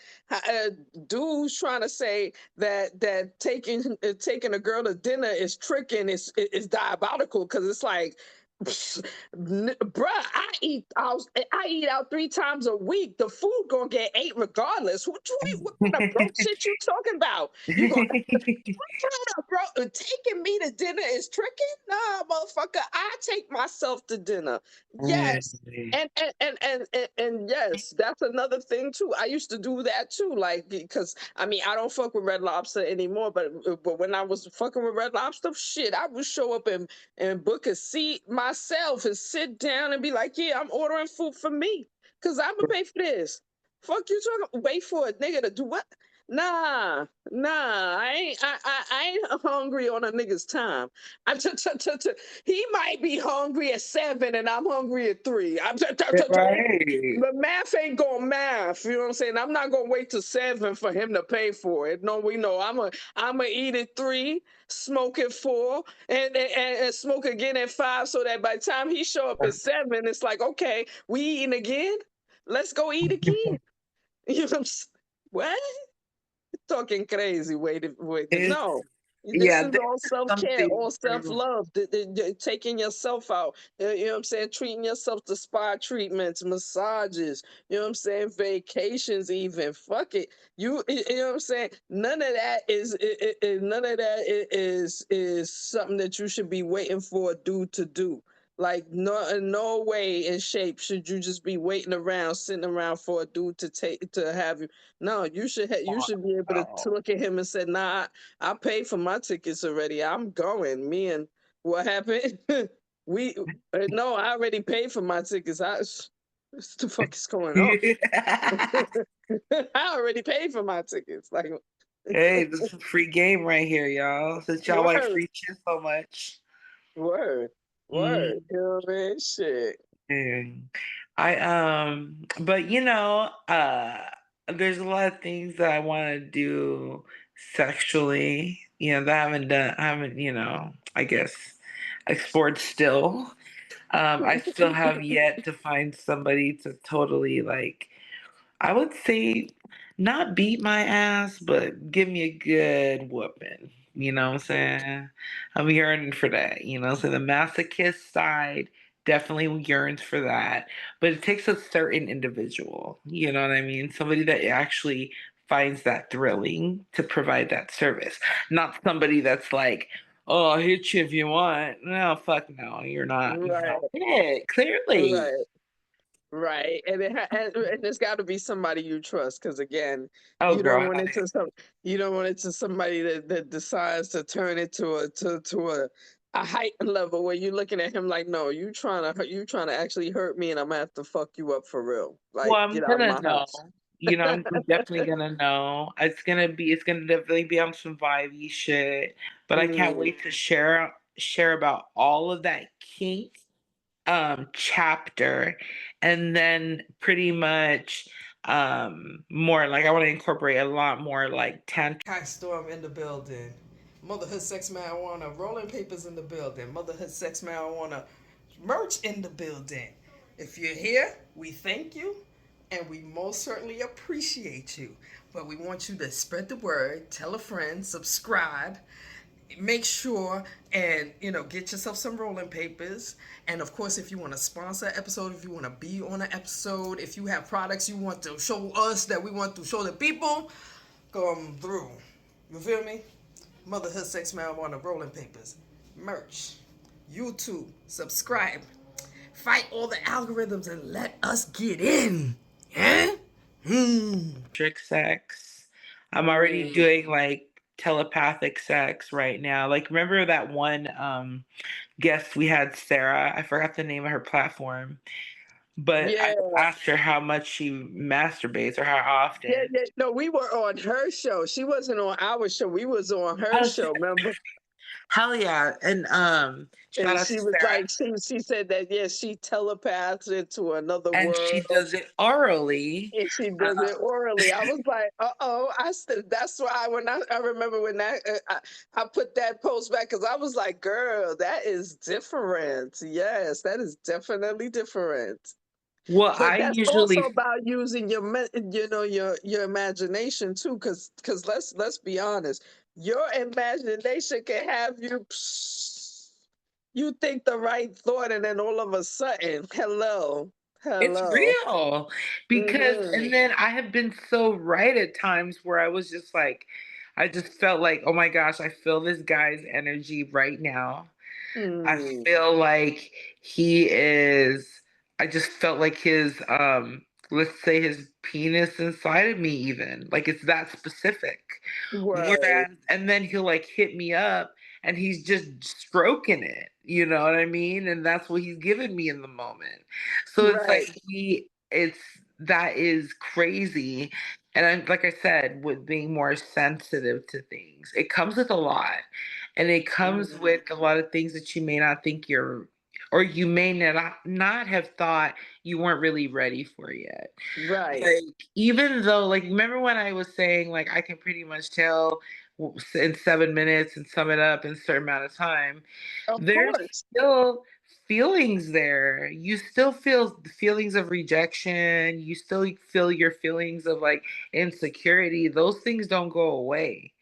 dude's trying to say that taking a girl to dinner is tricking is diabolical because it's like bruh, I eat out 3 times a week. The food gonna get ate regardless. What kind of broke shit you talking about? You gonna bro, taking me to dinner is tricking? Nah, motherfucker. I take myself to dinner. Yes. And yes, that's another thing too. I used to do that too, like because I mean I don't fuck with Red Lobster anymore, but when I was fucking with Red Lobster, shit, I would show up and book a seat myself and sit down and be like, yeah, I'm ordering food for me because I'm gonna pay for this. Fuck you talking? Wait for a nigga to do what? Nah, I ain't hungry on a nigga's time. He might be hungry at 7 and I'm hungry at 3. Right. The math ain't gonna math. You know what I'm saying? I'm not gonna wait till 7 for him to pay for it. No, we know I'm gonna eat at 3, smoke at 4, and smoke again at 5, so that by the time he show up at 7, it's like, okay, we eating again. Let's go eat again. You know what I'm saying? What? Talking crazy. Wait. It's No, this yeah, is there's all just self care, something all self true. love. Taking yourself out. You know what I'm saying? Treating yourself to spa treatments, massages. You know what I'm saying? Vacations, even. Fuck it. You know what I'm saying? None of that none of that is something that you should be waiting for a dude to do. Like no, in no way in shape should you just be waiting around, sitting around for a dude to have you. No, you should be able to Wow. look at him and say, "Nah, I paid for my tickets already. I'm going." Me and what happened? we no, I already paid for my tickets. What the fuck is going on? I already paid for my tickets. Like Hey, this is a free game right here, y'all. Since y'all like word, free shit so much. word, word. Mm, You know what I mean? Shit. yeah. But there's a lot of things that I want to do sexually, that I haven't, I guess explored still. I still have yet to find somebody to totally like I would say not beat my ass, but give me a good whooping. You know what I'm saying? I'm yearning for that. So the masochist side definitely yearns for that. But it takes a certain individual. You know what I mean? Somebody that actually finds that thrilling to provide that service. Not somebody that's like, Oh, I'll hit you if you want. No, fuck no, you're not. You're Right, not it, clearly. right, right. And there's got to be somebody you trust, because again, Oh, you don't girl, want it honey. to some you don't want it to somebody that decides to turn it to a heightened level where you're looking at him like, no, you trying to actually hurt me, and I'm gonna have to fuck you up for real. Well, Like, I'm get out of gonna my know. house. I'm definitely gonna know. It's gonna definitely be on some vibey shit. But I can't Mm, wait to share about all of that kink chapter, and then pretty much more like I want to incorporate a lot more like tantric. Kai Storm in the building. Motherhood Sex Marijuana. Rolling Papers in the building. Motherhood Sex Marijuana. Merch in the building. If you're here, we thank you and we most certainly appreciate you. But we want you to spread the word, tell a friend, subscribe, make sure and get yourself some rolling papers. And of course, if you want to sponsor an episode, if you want to be on an episode, if you have products you want to show us that we want to show the people, come through. You feel me? Motherhood, Sex, Marijuana, Rolling Papers, merch, YouTube, subscribe, fight all the algorithms and let us get in. Yeah? Sex. I'm already mm. doing like telepathic sex right now. Like remember that one guest we had, Sarah? I forgot the name of her platform. But I Yeah, asked her how much she masturbates or how yeah, often. yeah. No, we were on her show. She wasn't on our show. We was on her Oh, show. Remember? hell yeah. And shout And out to she was Sarah. like, she said that, yes, she telepaths into another And world, she does it orally. and she Uh, does it orally. I was like, oh, I said that's why when I remember when I put that post back, because I was like, girl, that is different. Yes, that is definitely different. well, I But that's usually also about using your imagination too, because let's be honest, your imagination can have you think the right thought, and then all of a sudden, it's hello. real because Mm-hmm. and then I have been so right at times where I was just like I just felt like, oh my gosh, I feel this guy's energy right now. I Mm, feel like he is I just felt like his let's say his penis inside of me even. Like it's that specific. right, Whereas and then he'll like hit me up and he's just stroking it. You know what I mean? And that's what he's giving me in the moment. So it's right. like it's that is crazy. And I'm like I said, with being more sensitive to things, it comes with a lot. And it comes Mhm. with a lot of things that you may not think you're, or you may not have thought you weren't really ready for yet. Right. Like, even though, like, remember when I was saying, like, I can pretty much tell in 7 minutes and sum it up in a certain amount of time, Of there's course. still feelings there. You still feel the feelings of rejection. You still feel your feelings of like insecurity. Those things don't go away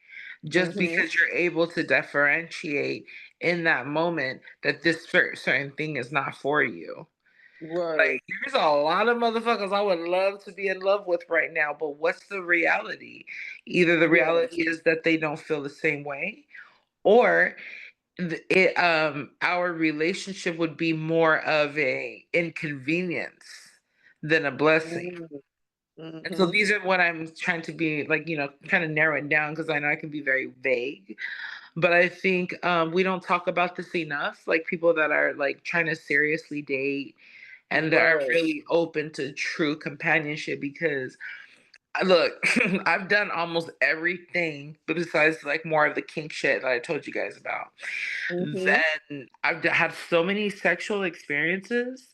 just Hmm. because you're able to differentiate in that moment that this certain thing is not for you. Right. Like, there's a lot of motherfuckers I would love to be in love with right now, but what's the reality? Either the Yes. reality is that they don't feel the same way, or our relationship would be more of a inconvenience than a blessing. And so Mm-hmm. these are what I'm trying to be like, kind of narrow it down because I know I can be very vague. But I think we don't talk about this enough. Like people that are like trying to seriously date and that are Right. really open to true companionship because look, I've done almost everything, but besides like more of the kink shit that I told you guys about. Mm-hmm. Then had so many sexual experiences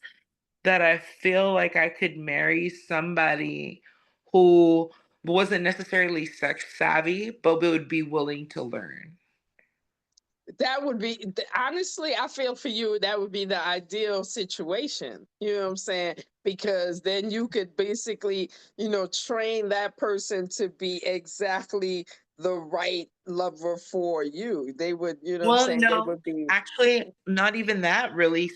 that I feel like I could marry somebody who wasn't necessarily sex savvy, but would be willing to learn. That would be honestly, I feel for you, that would be the ideal situation. You know what I'm saying? Because then you could basically, train that person to be exactly the right lover for you. They would, you know what I'm Well, saying? They no, would be. actually, not even that really,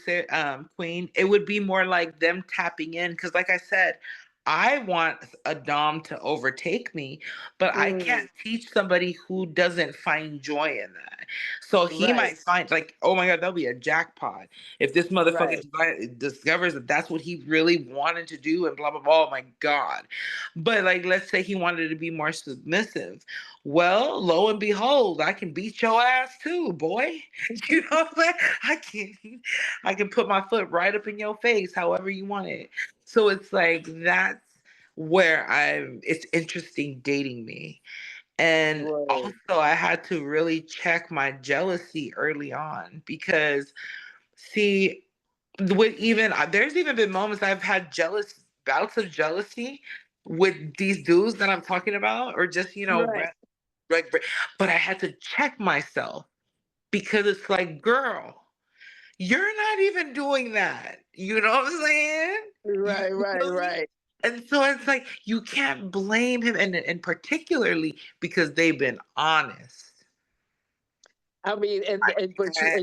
Queen. It would be more like them tapping in. Because, like I said, I want a Dom to overtake me, but I Mm, can't teach somebody who doesn't find joy in that. So he Right. might find like, oh my god, that'll be a jackpot if this motherfucker Right. discovers that that's what he really wanted to do and blah blah blah. Oh my god. But like, let's say he wanted to be more submissive. Well, lo and behold, I can beat your ass too, boy. You know what I'm saying? I can put my foot right up in your face, however you want it. So it's like that's where it's interesting dating me. And Right. also, I had to really check my jealousy early on because, see, with even there's even been moments I've had jealous bouts of jealousy with these dudes that I'm talking about, or just Right. like, but I had to check myself because it's like, girl, you're not even doing that. You know what I'm saying? You Right. Right. feel me? Right. And so it's like you can't blame him, and particularly because they've been honest. I mean, and but I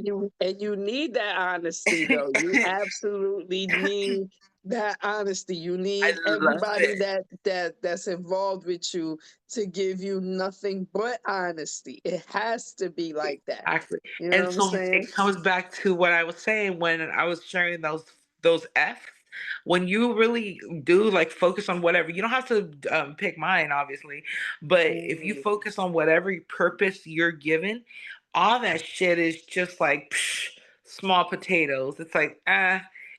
you need that honesty though. You can't. absolutely need that honesty. You I need love everybody it. that's involved with you to give you nothing but honesty. It has to be like that. Exactly. You know And what I'm so saying? it comes back to what I was saying when I was sharing those F's. When you really do like focus on whatever, you don't have to pick mine, obviously, but if you Mm, focus on whatever purpose you're given, all that shit is just like psh, small potatoes. It's like,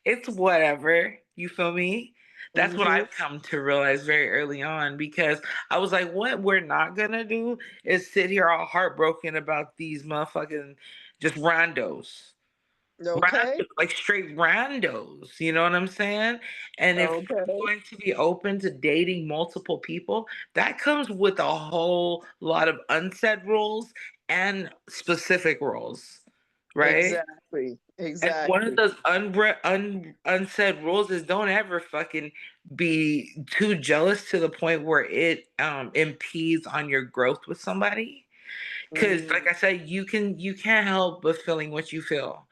it's whatever. You feel me? That's what mhm. I've come to realize very early on because I was like, what we're not gonna do is sit here all heartbroken about these motherfucking just randos. Okay. Randos, like straight randos, you know what I'm saying? And if Okay. you're going to be open to dating multiple people, that comes with a whole lot of unsaid rules and specific rules, right? Exactly. And one of Exactly. those unsaid rules is don't ever fucking be too jealous to the point where it impedes on your growth with somebody. Cause like Mm, I said, you can't help but feeling what you feel.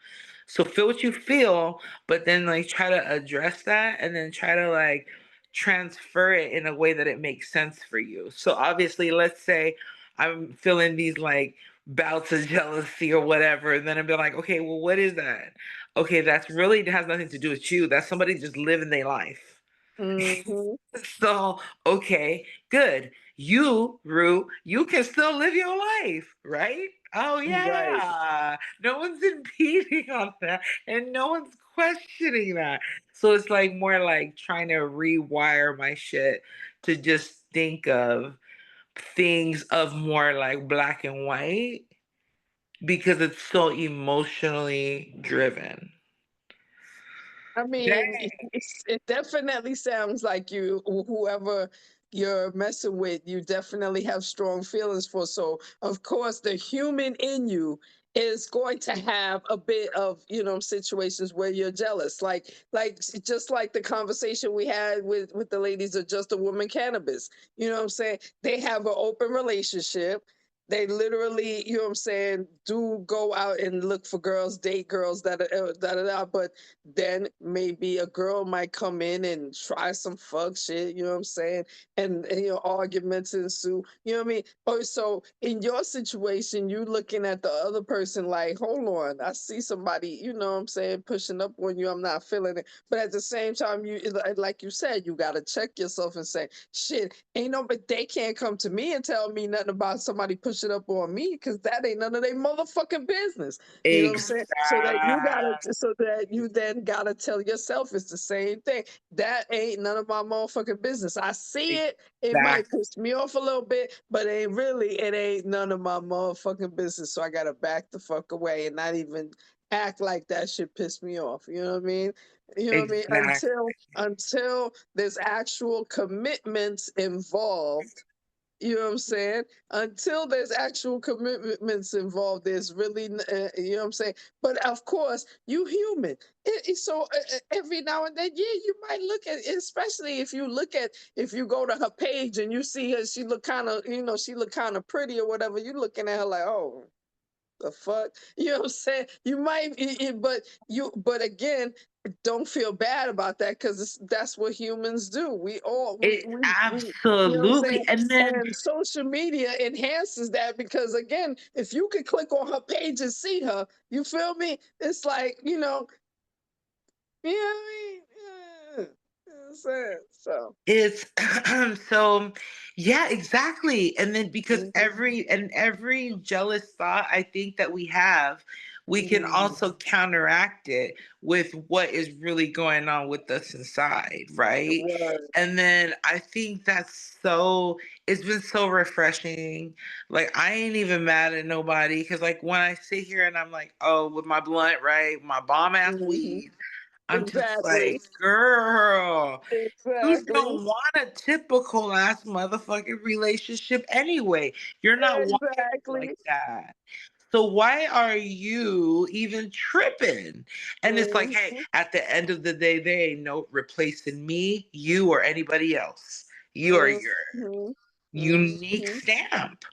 So feel what you feel, but then like try to address that and then try to like transfer it in a way that it makes sense for you. So obviously, let's say I'm feeling these like bouts of jealousy or whatever, and then I'd be like, okay, well, what is that? Okay, that's really has nothing to do with you. That's somebody just living their life. mhm. So, okay, good. You, Rue, you can still live your life, right? Oh, Right. yeah. No one's impeding on that, and no one's questioning that. So it's like more like trying to rewire my shit to just think of things of more like black and white because it's so emotionally driven. I mean, Dang. it definitely sounds like whoever you're messing with, you definitely have strong feelings for. So, of course, the human in you is going to have a bit of, situations where you're jealous. Just like the conversation we had with the ladies of Just a Woman Cannabis. You know what I'm saying? They have an open relationship. They literally, you know what I'm saying, do go out and look for girls, date girls, but then maybe a girl might come in and try some fuck shit, you know what I'm saying? And arguments ensue, you know what I mean? Oh, so in your situation, you looking at the other person like, hold on, I see somebody, you know what I'm saying, pushing up on you, I'm not feeling it. But at the same time, like you said, you gotta check yourself and say, shit, ain't no, but they can't come to me and tell me nothing about somebody pushing up on me because that ain't none of their motherfucking business. You know what I'm saying? So that you then gotta tell yourself it's the same thing. That ain't none of my motherfucking business. I see it. It might Exactly. piss me off a little bit, but it ain't none of my motherfucking business. So I gotta back the fuck away and not even act like that shit piss me off. You know what I mean? You know what I mean? Exactly. Until there's actual commitments involved, you know what I'm saying? Until there's actual commitments involved, there's really, you know what I'm saying? But of course, you human. Every now and then, yeah, you might look at, especially if you go to her page and you see her, she look kind of pretty or whatever. You looking at her like, oh, the fuck, you know what I'm saying? You might, but again, don't feel bad about that because that's what humans do. We all It we you know what I'm saying? absolutely. And then And social media enhances that because again, if you could click on her page and see her, you feel me? It's like, you know what I mean? Yeah. You know what I'm saying? So it's so yeah, exactly. And then because mhm, every jealous thought I think that we have, we can mhm. also counteract it with what is really going on with us inside, right? Word. And then I think that's so it's been so refreshing. Like I ain't even mad at nobody because like when I sit here and I'm like, oh, with my blunt, right, my bomb ass Mhm. weed, I'm just like, Exactly. girl, you Exactly. don't want a typical ass motherfucking relationship anyway. You're not wired like Exactly. that. So why are you even tripping? And it's like, hey, Mhm. at the end of the day, there ain't no replacing me, you, or anybody else. You are your Mhm. unique Mhm. stamp.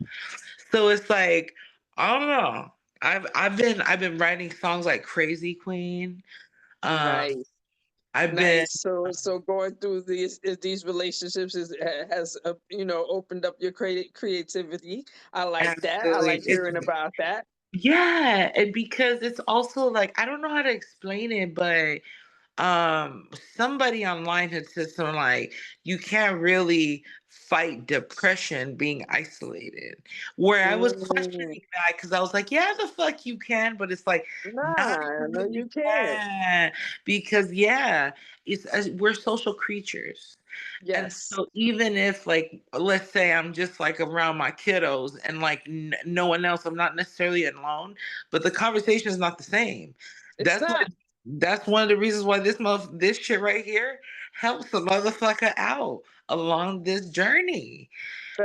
So it's like, I don't know. I've been writing songs like Crazy Queen. Um, Nice. I've been Nice. So going through these relationships has opened up your creativity. I like that. I absolutely like it's hearing about that. yeah, and because it's also like I don't know how to explain it, but somebody online had said something like you can't really fight depression being isolated, where I was Mm, questioning that because I was like, yeah, the fuck you can, but it's like not nah, no, really you can't. can because yeah, we're social creatures. And Yes, so even if like let's say I'm just like around my kiddos and like no one else, I'm not necessarily alone, but the conversation is not the same. it's That's what not that's one of the reasons why this shit right here helps a motherfucker out along this journey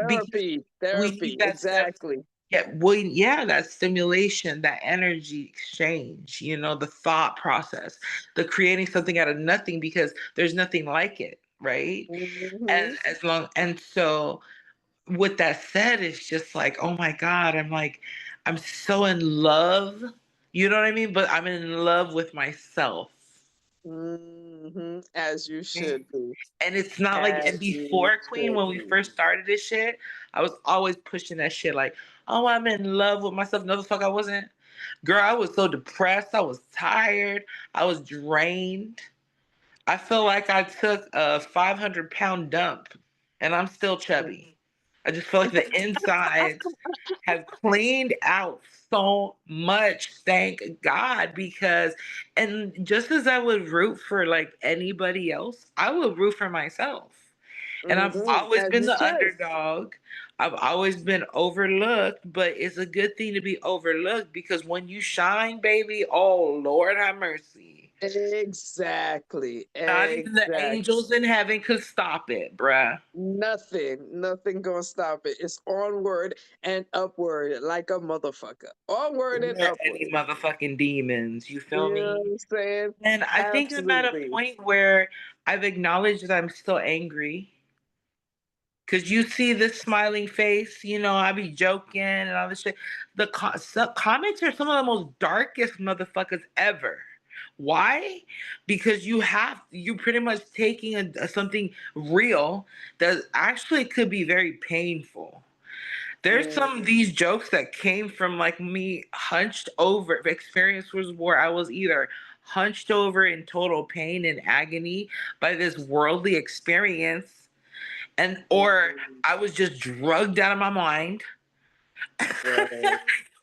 because therapy. we need Therapy. that Exactly. yeah, that stimulation, that energy exchange, the thought process, the creating something out of nothing because there's nothing like it, right? And Hmm. so with that said, it's just like, oh my God, I'm so in love. You know what I mean? But I'm in love with myself. As you should be. And it's not like, As and you before Queen, should when we be. first started this shit, I was always pushing that shit like, oh, I'm in love with myself. No, the fuck I wasn't. Girl, I was so depressed. I was tired. I was drained. I feel like I took a 500-pound dump and I'm still chubby. I just feel like the insides have cleaned out so much. Thank God. Because, and just as I would root for like anybody else, I would root for myself. And I've always As been you the should. underdog. I've always been overlooked, but it's a good thing to be overlooked because when you shine, baby, oh Lord have mercy. Exactly. Not even the Exactly. angels in heaven could stop it, bruh. Nothing gonna stop it. It's onward and upward like a motherfucker. Onward and Or any upward. motherfucking demons. You You feel know what me? I'm saying? And I think I'm at a Absolutely. point where I've acknowledged that I'm still angry. Cause you see this smiling face, I be joking and all this shit. Comics are some of the most darkest motherfuckers ever. Why? Because you pretty much taking something real that actually could be very painful. There's some of Mm, these jokes that came from like me hunched over experiences where I was either hunched over in total pain and agony by this worldly experience and or mm, I was just drugged out of my mind right.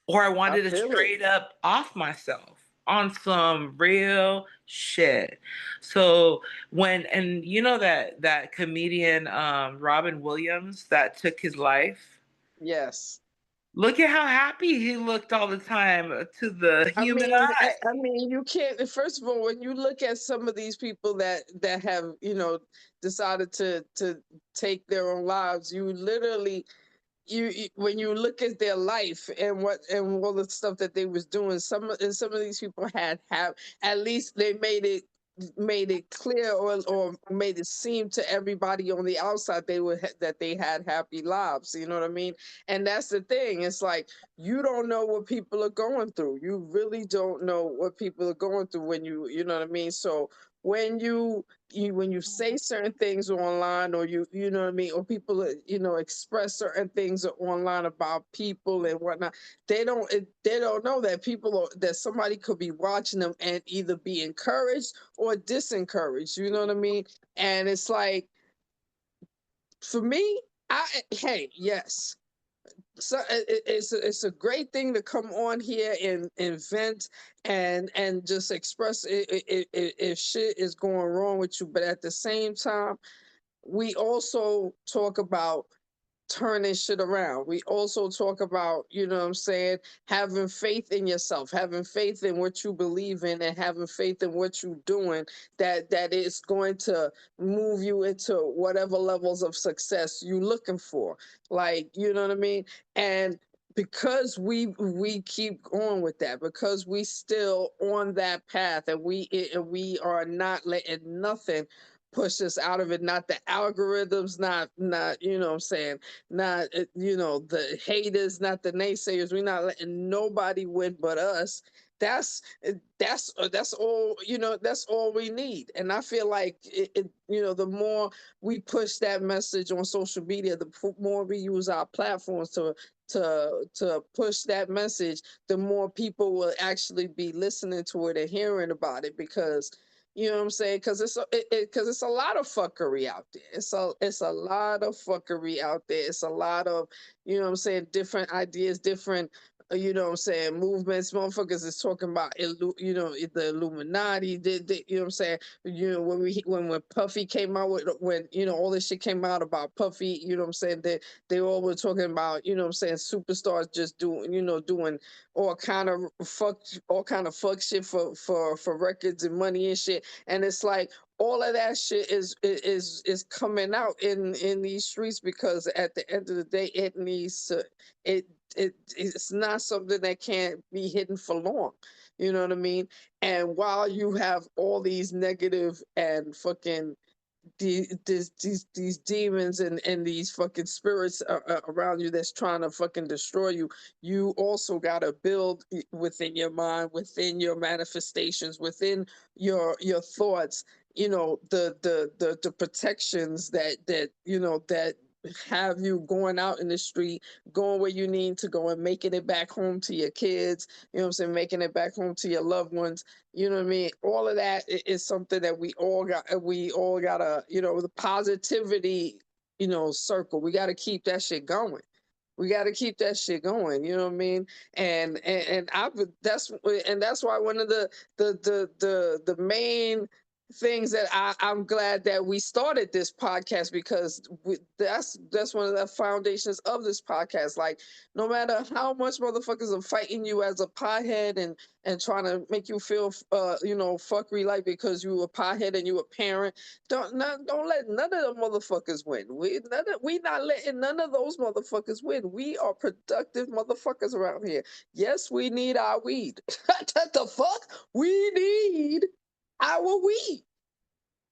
or I I wanted to feel it. straight up off myself on some real shit. So and you know that comedian Robin Williams that took his life. Yes. Look at how happy he looked all the time to the I human mean, eye. I mean, you can't. First of all, when you look at some of these people that have, decided to take their own lives, you literally when you look at their life and all the stuff that they was doing, some of these people had have at least they made it. made it clear or made it seem to everybody on the outside that they had happy lives. You know what I mean? And that's the thing. It's like you don't know what people are going through. You really don't know what people are going through when you know what I mean. So when when you say certain things online, or you know what I mean, or people express certain things online about people and whatnot, they don't know that that somebody could be watching them and either be encouraged or disencouraged. You know what I mean? And it's like, for me, I hey, yes. So it's a great thing to come on here and vent and just express if shit is going wrong with you. But at the same time, we also talk about turning shit around. We also talk about, you know what I'm saying, having faith in yourself, having faith in what you believe in, and having faith in what you're doing, that is going to move you into whatever levels of success you're looking for. Like, you know what I mean? And because we keep going with that, because we still on that path, and we are not letting nothing push us out of it, not the algorithms, not you know what I'm saying, not the haters, not the naysayers. We're not letting nobody win but us. That's all, that's all we need. And I feel like the more we push that message on social media, the more we use our platforms to push that message, the more people will actually be listening to it and hearing about it. Because you know what I'm saying? Because it's a lot of fuckery out there. It's a lot of fuckery out there. It's a lot of, you know what I'm saying, different ideas, different, you know what I'm saying, movements. Motherfuckers is talking about, the Illuminati. You know what I'm saying? When Puffy came out with, when all this shit came out about Puffy, you know what I'm saying, they all were talking about, you know what I'm saying, superstars just doing all kind of fuck shit for records and money and shit. And it's like all of that shit is coming out in these streets, because at the end of the day, it needs to it it's not something that can't be hidden for long. You know what I mean? And while you have all these negative and fucking these demons and these fucking spirits around you that's trying to fucking destroy you, you also got to build within your mind, within your manifestations, within your thoughts, the protections that have you going out in the street, going where you need to go, and making it back home to your kids, you know what I'm saying, making it back home to your loved ones. You know what I mean? All of that is something that we all gotta, the positivity, circle. We gotta keep that shit going. We got to keep that shit going. You know what I mean? And that's why one of the main things that I'm glad that we started this podcast, because that's one of the foundations of this podcast. Like, no matter how much motherfuckers are fighting you as a pothead and trying to make you feel fuckery, like, because you a pothead and you a parent, don't let none of the motherfuckers win. We not letting none of those motherfuckers win. We are productive motherfuckers around here. Yes, we need our weed. What the fuck? We need our weed.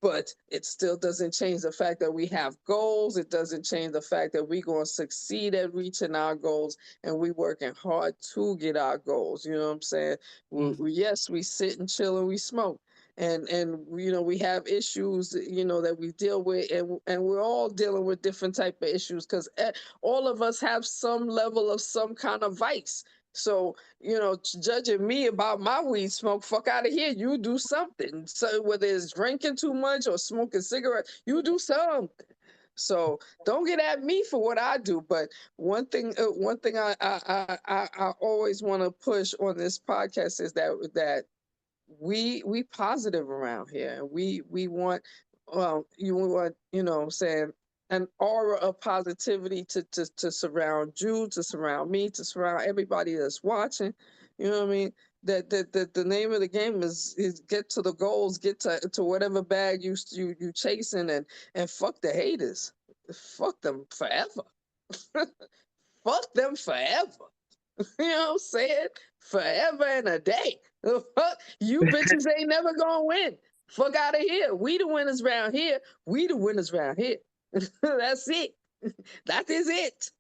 But it still doesn't change the fact that we have goals. It doesn't change the fact that we're going to succeed at reaching our goals, and we working hard to get our goals. You know what I'm saying? Yes, we sit and chill and we smoke. And we have issues that we deal with, and we're all dealing with different type of issues, because all of us have some level of some kind of vice. So, judging me about my weed smoke, fuck out of here. You do something. So whether it's drinking too much or smoking cigarettes, you do something. So don't get at me for what I do. But one thing I always want to push on this podcast is that we positive around here, and we want, you want, what I'm saying, an aura of positivity to surround you, to surround me, to surround everybody that's watching. You know what I mean? That the name of the game is get to the goals, get to whatever bag you chasing, and fuck the haters. Fuck them forever. Fuck them forever. You know what I'm saying? Forever and a day. You bitches ain't never gonna win. Fuck out of here. We the winners round here. We the winners round here. That's it. That is it.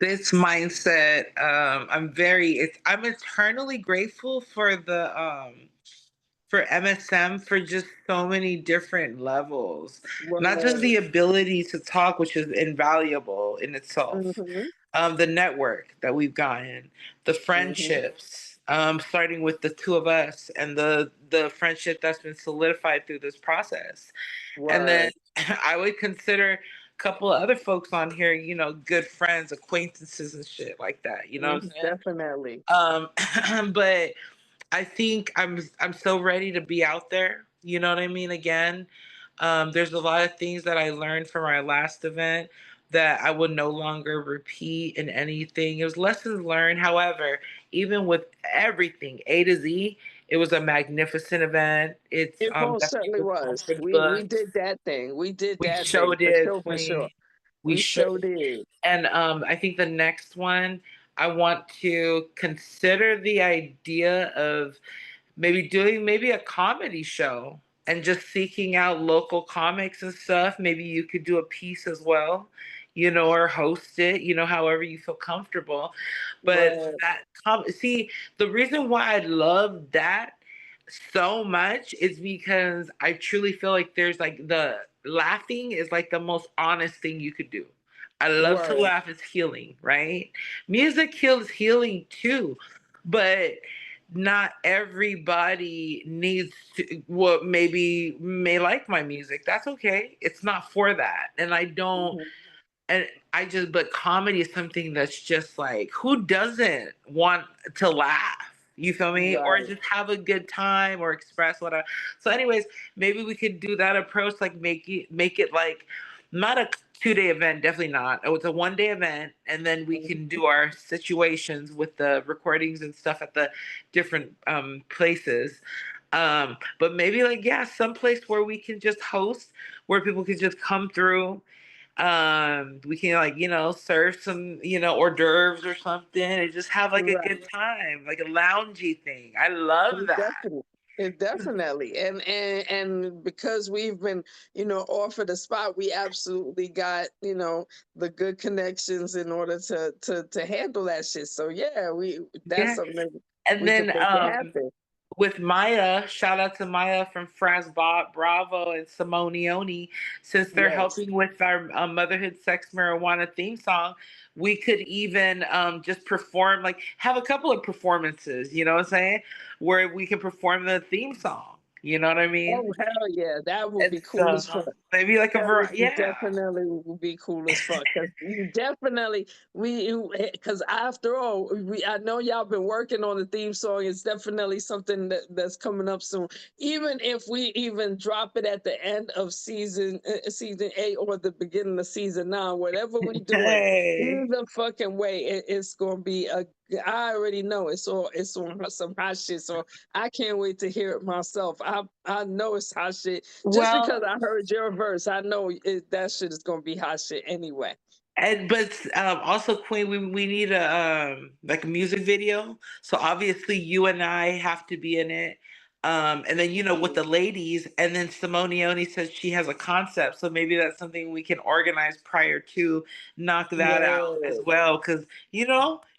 This mindset, I'm eternally grateful for MSM for just so many different levels. Not just Right. the ability to talk, which is invaluable in itself. Mm-hmm. The network that we've gotten, the Mm-hmm. friendships, starting with the two of us, and the friendship that's been solidified through this process. And then Word. I would consider a couple of other folks on here, good friends, acquaintances, and shit like that. You know what Mm-hmm. Definitely. I'm saying? But I think I'm so ready to be out there. You know what I mean? Again, there's a lot of things that I learned from our last event that I would no longer repeat in anything. It was lessons learned. However, even with everything A to Z, it was a magnificent event. It's It most definitely certainly was was. conference We booked. did that thing. We did We that thing showed for it, sure, for sure. Queen. We We showed. sure did. And I think the next one, I want to consider the idea of maybe doing maybe a comedy show and just seeking out local comics and stuff. Maybe you could do a piece as well, or host it, however you feel comfortable. But Right. see, the reason why I love that so much is because I truly feel like there's like the laughing is like the most honest thing you could do. I love to Word. laugh. It's healing, right? Music heals healing too, but not everybody needs to what maybe may like my music. That's okay. It's not for that. Mm-hmm. And I just, but comedy is something that's just like, who doesn't want to laugh? You feel me? Or Right. just have a good time or express whatever. So, anyways, maybe we could do that approach, like make it like not a 2 day event, definitely not. Oh, it's a 1 day event, and then we Mhm. can do our situations with the recordings and stuff at the different places. But maybe like yeah, some place where we can just host, where people can just come through, we can like serve some hors d'oeuvres or something and just have like a Right. good time, like a loungy thing. I love It that. definitely. It definitely. And because we've been, offered a spot, we absolutely got, the good connections in order to handle that shit. So yeah, that's Yeah. something that And we could then make it happen. with Maya, shout out to Maya from Frasbot Bravo and Simonioni, since they're Yes. helping with our Motherhood Sex Marijuana theme song, we could even just perform, like have a couple of performances, you know what I'm saying? Where we can perform the theme song. You know what I mean? Oh hell yeah, that would And be cool so as fuck. maybe like a That would variety. Yeah. definitely would be cool as fuck. Cause you definitely cause after all, I know y'all been working on the theme song. It's definitely something that's coming up soon. Even if we even drop it at the end of season 8 or the beginning of season 9, whatever we do it, Hey. either fucking way, it's gonna be a. I already know it's on some hot shit. So I can't wait to hear it myself. I know it's hot shit. Just because Well, I heard your verse, I know that shit is gonna be hot shit anyway. and but also Queen, we need a like a music video. So obviously you and I have to be in it. And then with the ladies, and then Simonioni says she has a concept, so maybe that's something we can organize prior to knock that out as Yeah. well, because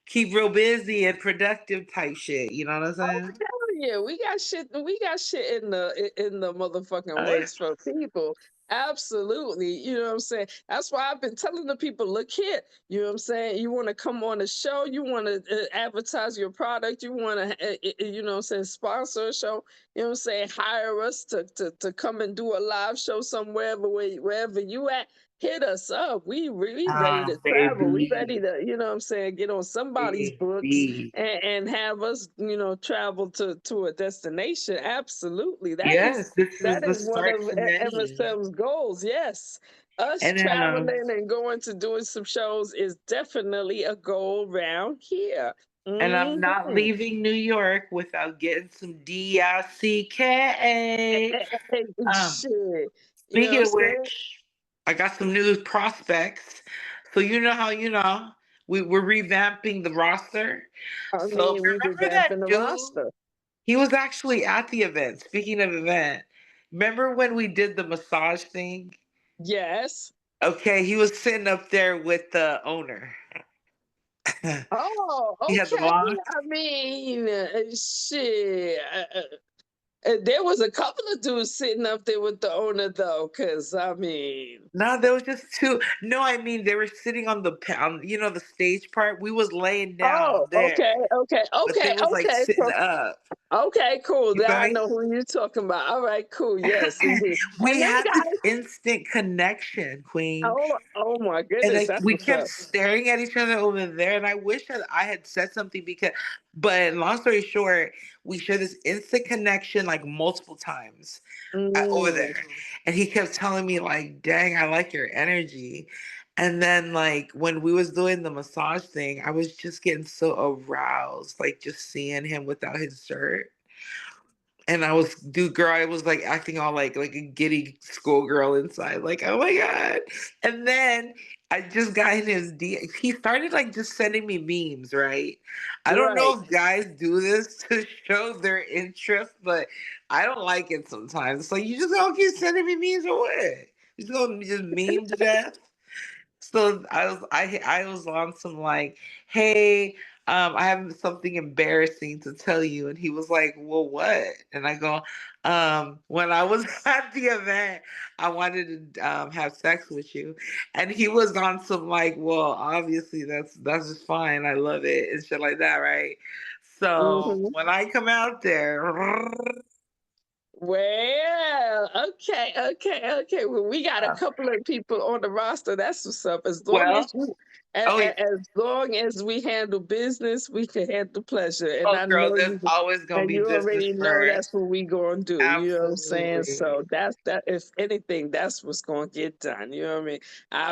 keep real busy and productive type shit. You know what I'm Oh saying? hell yeah, we got shit. We got shit in the motherfucking Oh yeah. works for people. Absolutely, you know what I'm saying. That's why I've been telling the people, look here. You know what I'm saying. You want to come on the show. You want to advertise your product. You want to, you know what I'm saying, sponsor a show. You know what I'm saying. Hire us to come and do a live show somewhere, wherever you at. Hit us up. We ready to travel. We ready Baby, to, you know what I'm saying, get on somebody's books baby. and have us, travel to a destination. Absolutely. Yes, this is That the is one start of to many. MSM's goals. Yes. Us And traveling and going to doing some shows is definitely a goal round here. I'm not Hmm. leaving New York without getting some DICK. Um, Shit. You know what Speaking I'm of saying? which, I got some new prospects. So you know how we're revamping the roster. I So mean, we remember that revamping the dude? roster. He was actually at the event. Speaking of event, remember when we did the massage thing? Yes. Okay, he was sitting up there with the owner. Oh, He had the okay. locks. I mean, shit. There was a couple of dudes sitting up there with the owner, though, because I mean, No, there was just two. No, I mean they were sitting on the stage part. We was laying oh, down okay, there, okay, but they okay, was like okay. sitting up. Okay, cool. You feel Now I me? know who you're talking about. All right, cool. Yes, indeed. We And them had this guys, instant connection, Queen. oh my And goodness, like that's we what's kept up. staring at each other over there, and I wish that I had said something but long story short, we shared this instant connection like multiple times over Mm, there, and he kept telling me like, "Dang, I like your energy." And then like when we was doing the massage thing, I was just getting so aroused, like just seeing him without his shirt. And I was like acting all like a giddy schoolgirl inside, like, oh my God. And then I just got in his DM. He started like just sending me memes, right? I don't right. know if guys do this to show their interest, but I don't like it sometimes. It's like you just gonna keep sending me memes or what? You just gonna just meme to death? So I was on some like, hey, I have something embarrassing to tell you. And he was like, well, what? And I go, when I was at the event, I wanted to have sex with you. And he was on some like, well, obviously that's just fine. I love it and shit like that, right? So Hmm. when I come out there, Well, okay, okay, okay. Well, we got a couple of people on the roster. That's what's up. As long well, as you, oh yeah. as long as we handle business, we can handle pleasure. And Oh I girl, know there's you, always gonna and be you business already know that's first. what we gonna do. You know what I'm saying? Absolutely. So that's that. If anything, that's what's gonna get done. You know what I mean?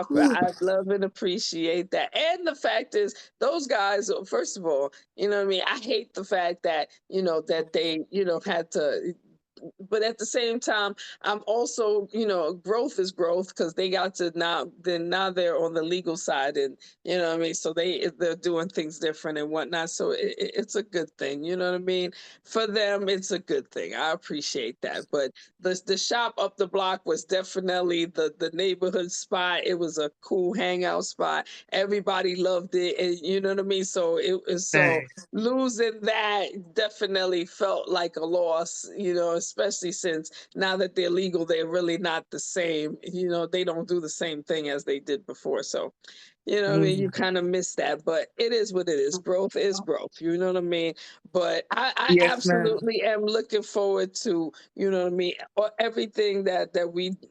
Whew. I love and appreciate that. And the fact is, those guys. First of all, you know what I mean. I hate the fact that that they had to, but at the same time, I'm also, growth is growth because they got to now they're on the legal side, and you know what I mean. So they're doing things different and whatnot. So it's a good thing, you know what I mean. For them, it's a good thing. I appreciate that. But the shop up the block was definitely the neighborhood spot. It was a cool hangout spot. Everybody loved it, and you know what I mean. So it was so Nice. losing that definitely felt like a loss, especially since now that they're legal, they're really not the same. They don't do the same thing as they did before. So what I mean? You Mm. kind of miss that, but it is what it is. Growth is growth. You know what I mean? But I Yes, ma'am. absolutely am looking forward to, you know what I mean, everything that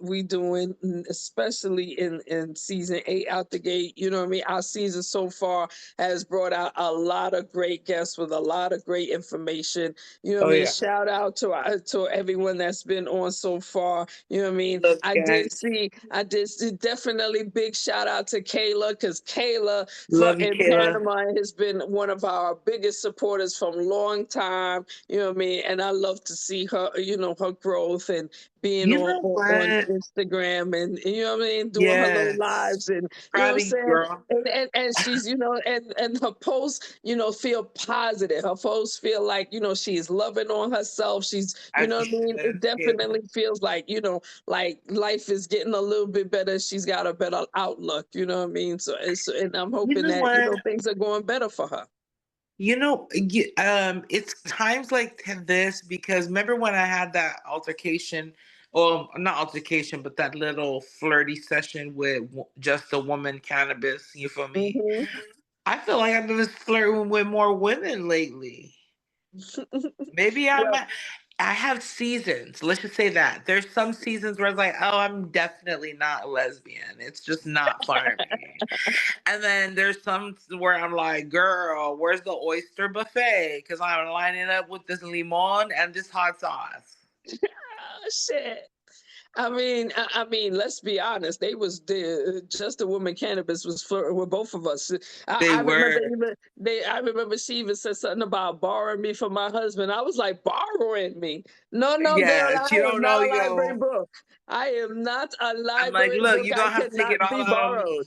we doing, especially in season 8 out the gate. You know what I mean? Our season so far has brought out a lot of great guests with a lot of great information. You know what I Oh mean? yeah. Shout out to everyone that's been on so far. You know what I mean? Love you guys. I did see definitely big shout out to Kayla because Kayla Love you, in Kayla. Panama has been one of our biggest supporters from a long time. You know what I mean? And I love to see her, her growth and being You know on what? Instagram and you know what I mean, doing her little Yes. lives and you know what I'm Proud of you, saying. girl. And she's and her posts feel positive. Her posts feel like she's loving on herself. She's you As know you what I mean. should, It Kayla. definitely feels like like life is getting a little bit better. She's got a better outlook. You know what I mean. So and I'm You hoping know that what? things are going better for her. It's times like this because remember when I had that altercation, or not altercation, but that little flirty session with just a woman cannabis. You feel me? Hmm. I feel like I've been flirting with more women lately. Maybe Well, I have seasons. Let's just say that. There's some seasons where it's like, oh, I'm definitely not a lesbian. It's just not for me. And then there's some where I'm like, girl, where's the oyster buffet? Because I'm lining up with this limon and this hot sauce. oh, shit. I mean, let's be honest. They was just a woman cannabis was flirting with both of us. They I remember were. I remember she even said something about borrowing me from my husband. I was like, borrowing me? No, no, girl, Yes, you I am don't not know, a library yo. book. I am not a I'm like, library look, book. you're I going to have to take it cannot be all out on me. borrowed.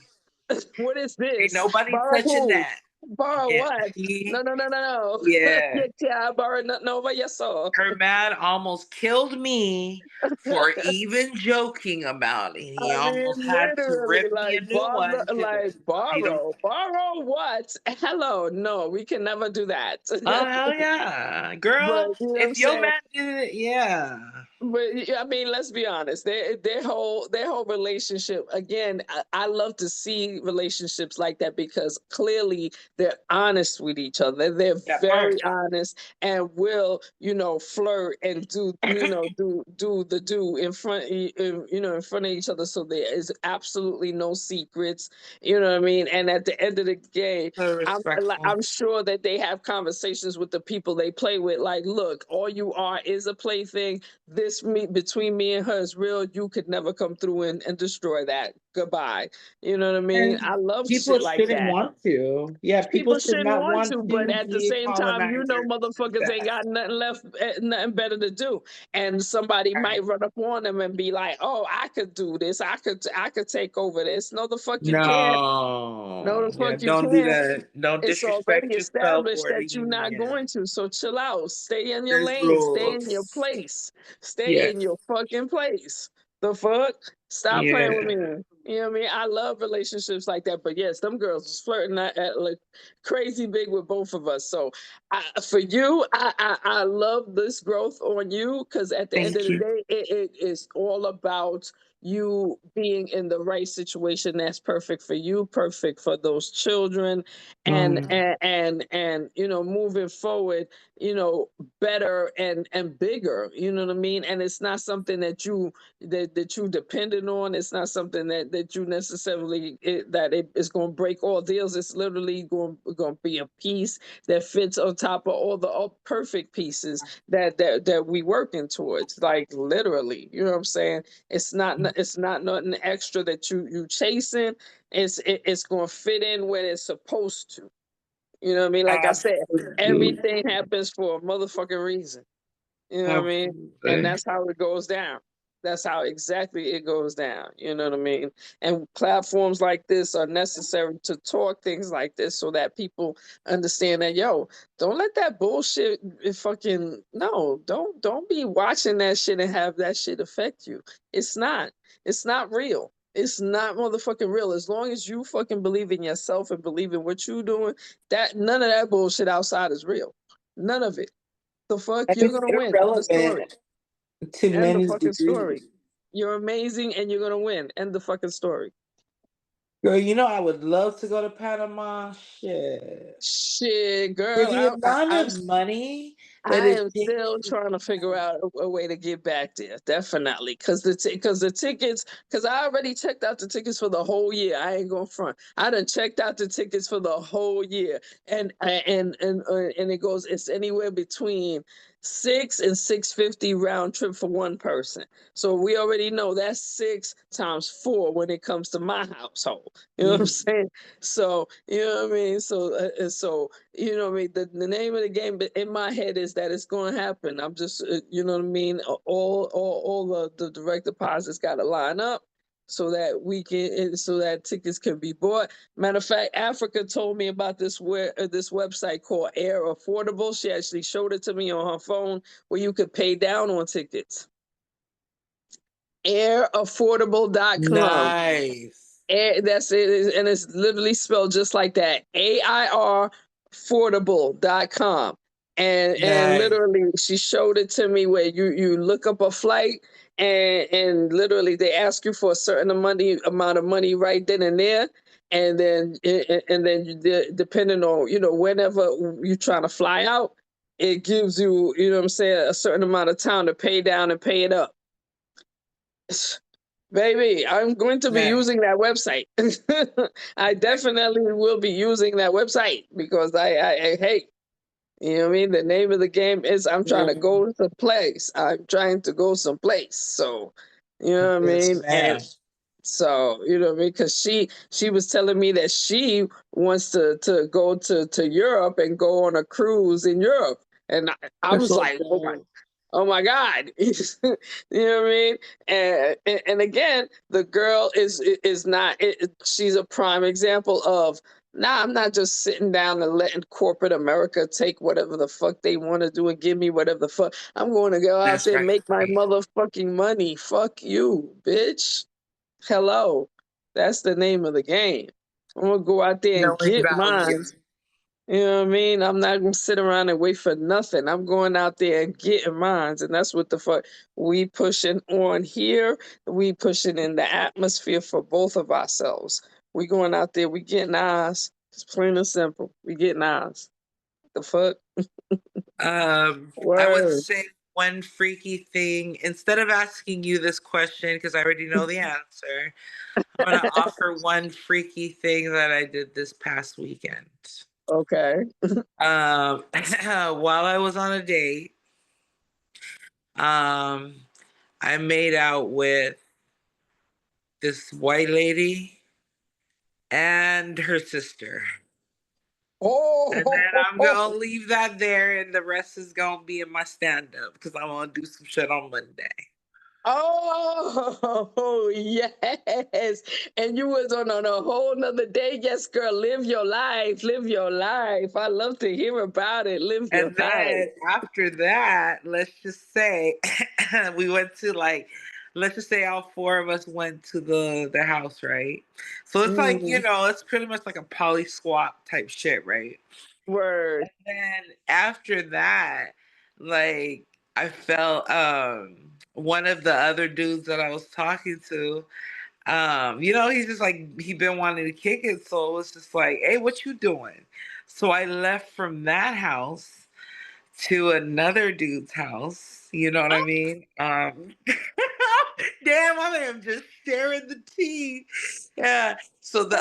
What is Ain't this? nobody Borrow touching who? that. Borrow Yeah, what? she, No, no, no, no, no. yeah. You can't borrow nothing over your soul. Her man almost killed me for even joking about it. I He mean, almost had to literally, rip me a new one because he don't. borrow what? Hello, no, we can never do that. Oh hell yeah, But girl! you know what I'm If your saying? man did it, yeah. But I mean, let's be honest. Their whole relationship. Again, I love to see relationships like that because clearly they're honest with each other. They're That very part. honest and will, flirt and do in front, in front of each other. So there is absolutely no secrets. You know what I mean? And at the end of the day, So respectful. I'm sure that they have conversations with the people they play with. Like, look, all you are is a plaything. This between me and her is real. You could never come through and destroy that. Goodbye. You know what I mean? And I love people shit like shouldn't that. want to. Yeah, people People should shouldn't not want want to, but to at the be a same time, colonizer to motherfuckers ain't that. got nothing left, nothing better to do. And somebody Right. might run up on them and be like, "Oh, I could do this. I could take over this." No, the fuck you can't. No, No. the Yeah, fuck you don't do can't. that. Don't It's already disrespect yourself established or the that you're not union. going to. So chill out. Stay in your There's lane. Stay in your rules. place. Stay in Yes. your fucking place. The fuck? Stop playing with Yeah. me. You know what I mean? I love relationships like that. But yes, them girls was flirting like crazy big with both of us. So for you, I love this growth on you because at the end of Thank the you. day, it is all about you being in the right situation that's perfect for you, perfect for those children, and Mm. moving forward, you know, better and bigger. You know what I mean? And it's not something that you dependent on. It's not something that you necessarily that it is going to break all deals. It's literally going to be a piece that fits on top of all the perfect pieces that we working towards. Like literally, you know what I'm saying? It's not nothing extra that you chasing. It's going to fit in when it's supposed to. You know what I mean? Like I said, Absolutely. everything happens for a motherfucking reason. You know what I mean? And Absolutely. that's how it goes down. That's how exactly it goes down. You know what I mean? And platforms like this are necessary to talk things like this so that people understand that, yo, don't let that bullshit fucking no, don't be watching that shit and have that shit affect you. It's not. It's not real. It's not motherfucking real. As long as you fucking believe in yourself and believe in what you're doing, that none of that bullshit outside is real. None of it. The fuck? And You're it's gonna win. End the story. irrelevant to End the men's fucking story. degree. You're amazing and you're gonna win. End the fucking story. Girl, I would love to go to Panama. Shit. Shit, For girl, the amount of money that I it am takes still trying to figure out a way to get back there. Definitely, because the tickets. Because I already checked out the tickets for the whole year. I ain't going front. I done checked out the tickets for the whole year, and it goes. It's anywhere between 6 and 650 round trip for one person. So we already know that's 6 times 4 when it comes to my household. You know what I'm Mhm. saying? So you know what I mean. So you know what I mean? The name of the game in my head is that it's going to happen. I'm just, you know what I mean? All the direct deposits got to line up so that so that tickets can be bought. Matter of fact, Africa told me about this website called Air Affordable. She actually showed it to me on her phone where you could pay down on tickets. Airaffordable.com. Nice. That's it, and it's literally spelled just like that. AIRaffordable.com. And Nice. literally she showed it to me where you look up a flight and literally they ask you for a certain amount of money right then and there. And then depending on, whenever you're trying to fly out, it gives you, you know what I'm saying, a certain amount of time to pay down and pay it up. Baby, I'm going to be Nice. using that website. I definitely will be using that website because I hate, you know what I mean? The name of the game is I'm trying to Mhm. go someplace. I'm trying to go someplace. So, you know what I Yes, mean? And ma'am. so, you know what I mean? Because she was telling me that she wants to go to Europe and go on a cruise in Europe. And I That's was so like, oh my dope. Oh my God. You know what I mean? And again, the girl is not she's a prime example of, nah, I'm not just sitting down and letting corporate America take whatever the fuck they want to do and give me whatever the fuck. I'm going to go out That's there and right. make my motherfucking money. Fuck you, bitch. Hello. That's the name of the game. I'm gonna go out there and Knowing get value. mine. You know what I mean? I'm not gonna sit around and wait for nothing. I'm going out there and getting mines, and that's what the fuck we pushing on here. We pushing in the atmosphere for both of ourselves. We going out there. We getting ours. It's plain and simple. We getting ours. The fuck I would word. say one freaky thing, instead of asking you this question, because I already know the answer, I'm going to offer one freaky thing that I did this past weekend. Okay. While I was on a date, um, I made out with this white lady and her sister. And then I'm Oh, gonna leave that there, and the rest is gonna be in my stand up because I'm gonna do some shit on Monday. oh, yes. And you was on a whole nother day. Yes, girl, live your life. Live your life. I love to hear about it. Live your And life. then after that, let's just say we went to like, let's just say all four of us went to the house, right? So it's like, Mm, it's pretty much like a poly swap type shit, right? word. Then after that, like I felt one of the other dudes that I was talking to, he's just like he been wanting to kick it, so it was just like, hey, what you doing? So I left from that house to another dude's house. You know what I mean? Damn, I am just sharing the tea. Yeah. So but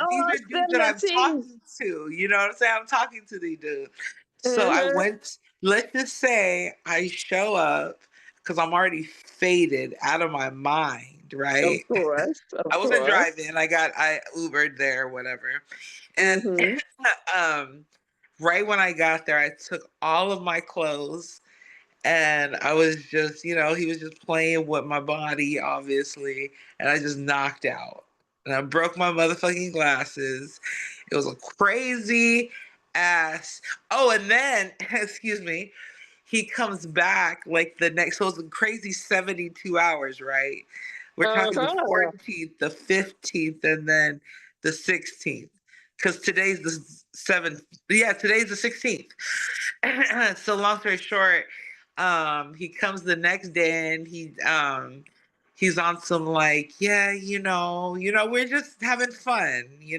these Oh, are dudes that spill the I'm tea. talking to. You know what I'm saying? I'm talking to these dudes. So I Uh-huh. went. Let's just say I show up because I'm already faded out of my mind, Of right? course. Of I wasn't course. driving. I Ubered there, whatever. And Mm-hmm. um, right when I got there, I took all of my clothes and I was just, he was just playing with my body, obviously, and I just knocked out. And I broke my motherfucking glasses. It was a crazy ass. Oh, and then, excuse me, he comes back like the next, so it's a crazy 72 hours, right? We're talking the Uh-huh. 14th, the 15th, and then the 16th. Because today's the 7th. Yeah, today's the 16th. So long story short, he comes the next day and he's on some like, yeah, we're just having fun, Yeah,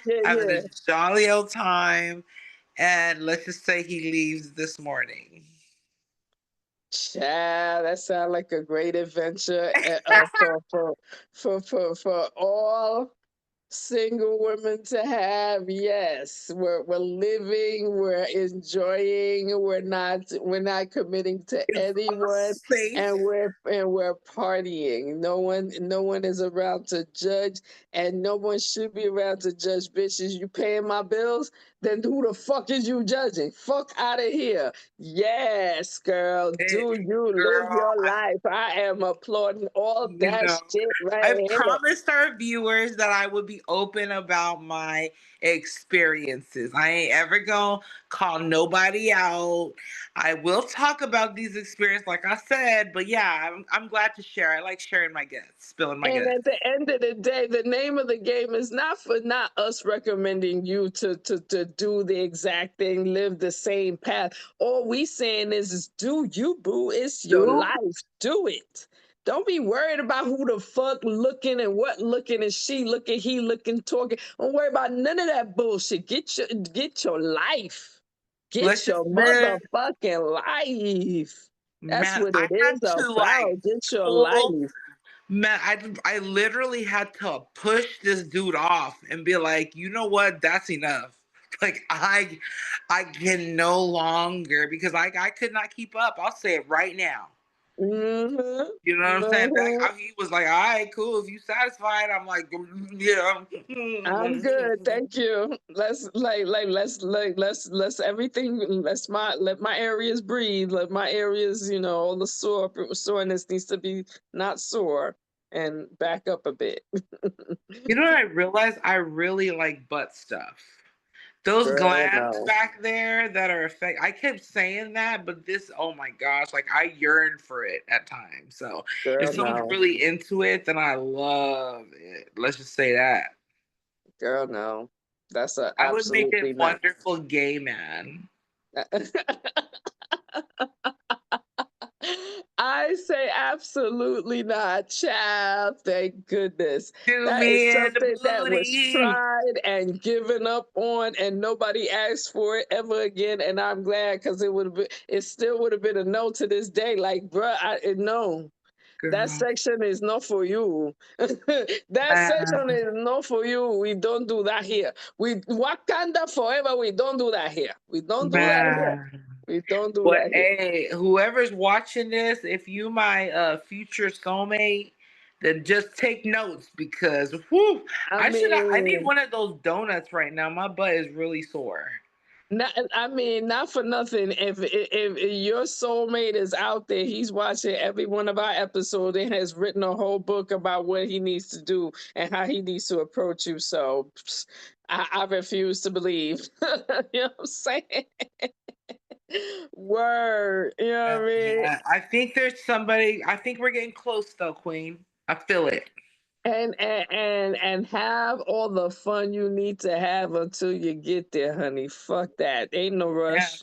yeah, having a yeah. jolly old time. And let's just say he leaves this morning. Child, that sounds like a great adventure for all single women to have. Yes, we're living, we're enjoying, we're not committing to It's all anyone, and safe. we're partying. No one is around to judge, and no one should be around to judge. Bitches, you paying my bills? Then who the fuck is you judging? Fuck out of here. Yes, girl, It, do you live girl, your life? I am applauding all you that know, shit right I here. promised our viewers that I would be open about my experiences. I ain't ever gonna call nobody out. I will talk about these experiences, like I said, but yeah, I'm glad to share. I like sharing my guts, spilling my And guts. at the end of the day, the name of the game is not us recommending you to do the exact thing, live the same path. All we saying is do you, boo. It's your Dude, life. Do it. Don't be worried about who the fuck looking and what looking and she looking, he looking, talking. Don't worry about none of that bullshit. Get your life. let's Get just your live. motherfucking life. That's Man, what I it is had to like about. Get your pull. life. Man, I literally had to push this dude off and be like, you know what? That's enough. Like I can no longer because I could not keep up. I'll say it right now. Mm-hmm. You know what I'm saying? He was like, "All right, cool. If you satisfied," I'm like, "Yeah." I'm good, thank you. Let's everything. Let my areas breathe. Let my areas, all the soreness needs to be not sore and back up a bit. You know what I realized? I really like butt stuff. Those Girl, glands no. back there that are I kept saying that, but this, oh my gosh, like I yearn for it at times. So if Girl, someone's no. really into it, then I love it. Let's just say that. Girl, no. That's a I would make a absolutely not. wonderful gay man. I say absolutely not, child. Thank goodness. Do That is me in the something that was booty. tried and given up on, and nobody asked for it ever again. And I'm glad because it still would have been a no to this day. Like, bruh, no. That Girl. section is not for you. That section Man, is not for you. We don't do that here. We Wakanda forever. We don't do that here. We don't do that here. man. We don't do But that here. hey, whoever's watching this, if you my future soulmate, then just take notes because whew, I I need mean, one of those donuts right now. My butt is really sore. not for nothing. If your soulmate is out there, he's watching every one of our episodes and has written a whole book about what he needs to do and how he needs to approach you. So I refuse to believe. You know what I'm saying? Word. You know what I mean? Yeah, I think there's somebody. I think we're getting close though, Queen. I feel it. And have all the fun you need to have until you get there, honey. Fuck that. Ain't no Yeah, rush.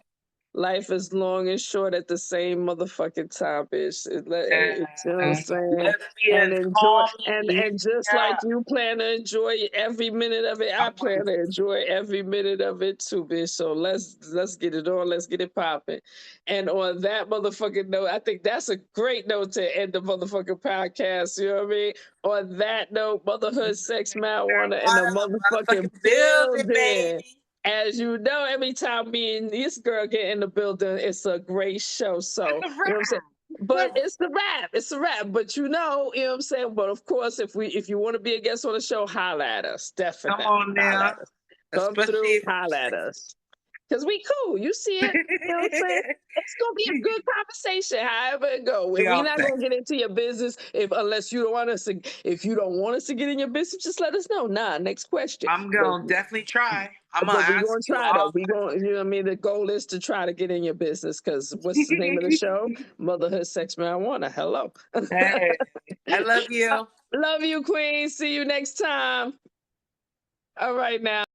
Life is long and short at the same motherfucking time, bitch. It's, you know what I'm yeah. saying? And Lesbians, enjoy, call me. and just like Yeah, you plan to enjoy every minute of it, I I'm plan to enjoy every minute of it too, bitch. So let's get it on, let's get it popping. And on that motherfucking note, I think that's a great note to end the motherfucking podcast. You know what I mean? On that note, motherhood, sex, marijuana, in the marijuana, motherfucking motherfucking building, building. baby. As you know, every time me and this girl get in the building, it's a great show. It's So, a you know what I'm saying? wrap. But it's the rap. It's the rap. But you know what I'm saying? But of course, if you want to be a guest on the show, holla at us. Come Definitely. on Holla now, at us. Come especially through, if holla at us. Because we cool. You see it? You know what I'm saying? It's gonna be a good conversation, however it go. we We're all not say. gonna get into your business unless you don't want us to. If you don't want us to get in your business, just let us know. Nah, next question. I'm But gonna definitely try. I'm gonna we ask gonna you try though. all. We gonna, you know what I mean? The goal is to try to get in your business because what's the name of the show? Motherhood, sex, marijuana. Hello. Hey, I love you. Love you, Queen. See you next time. All right now.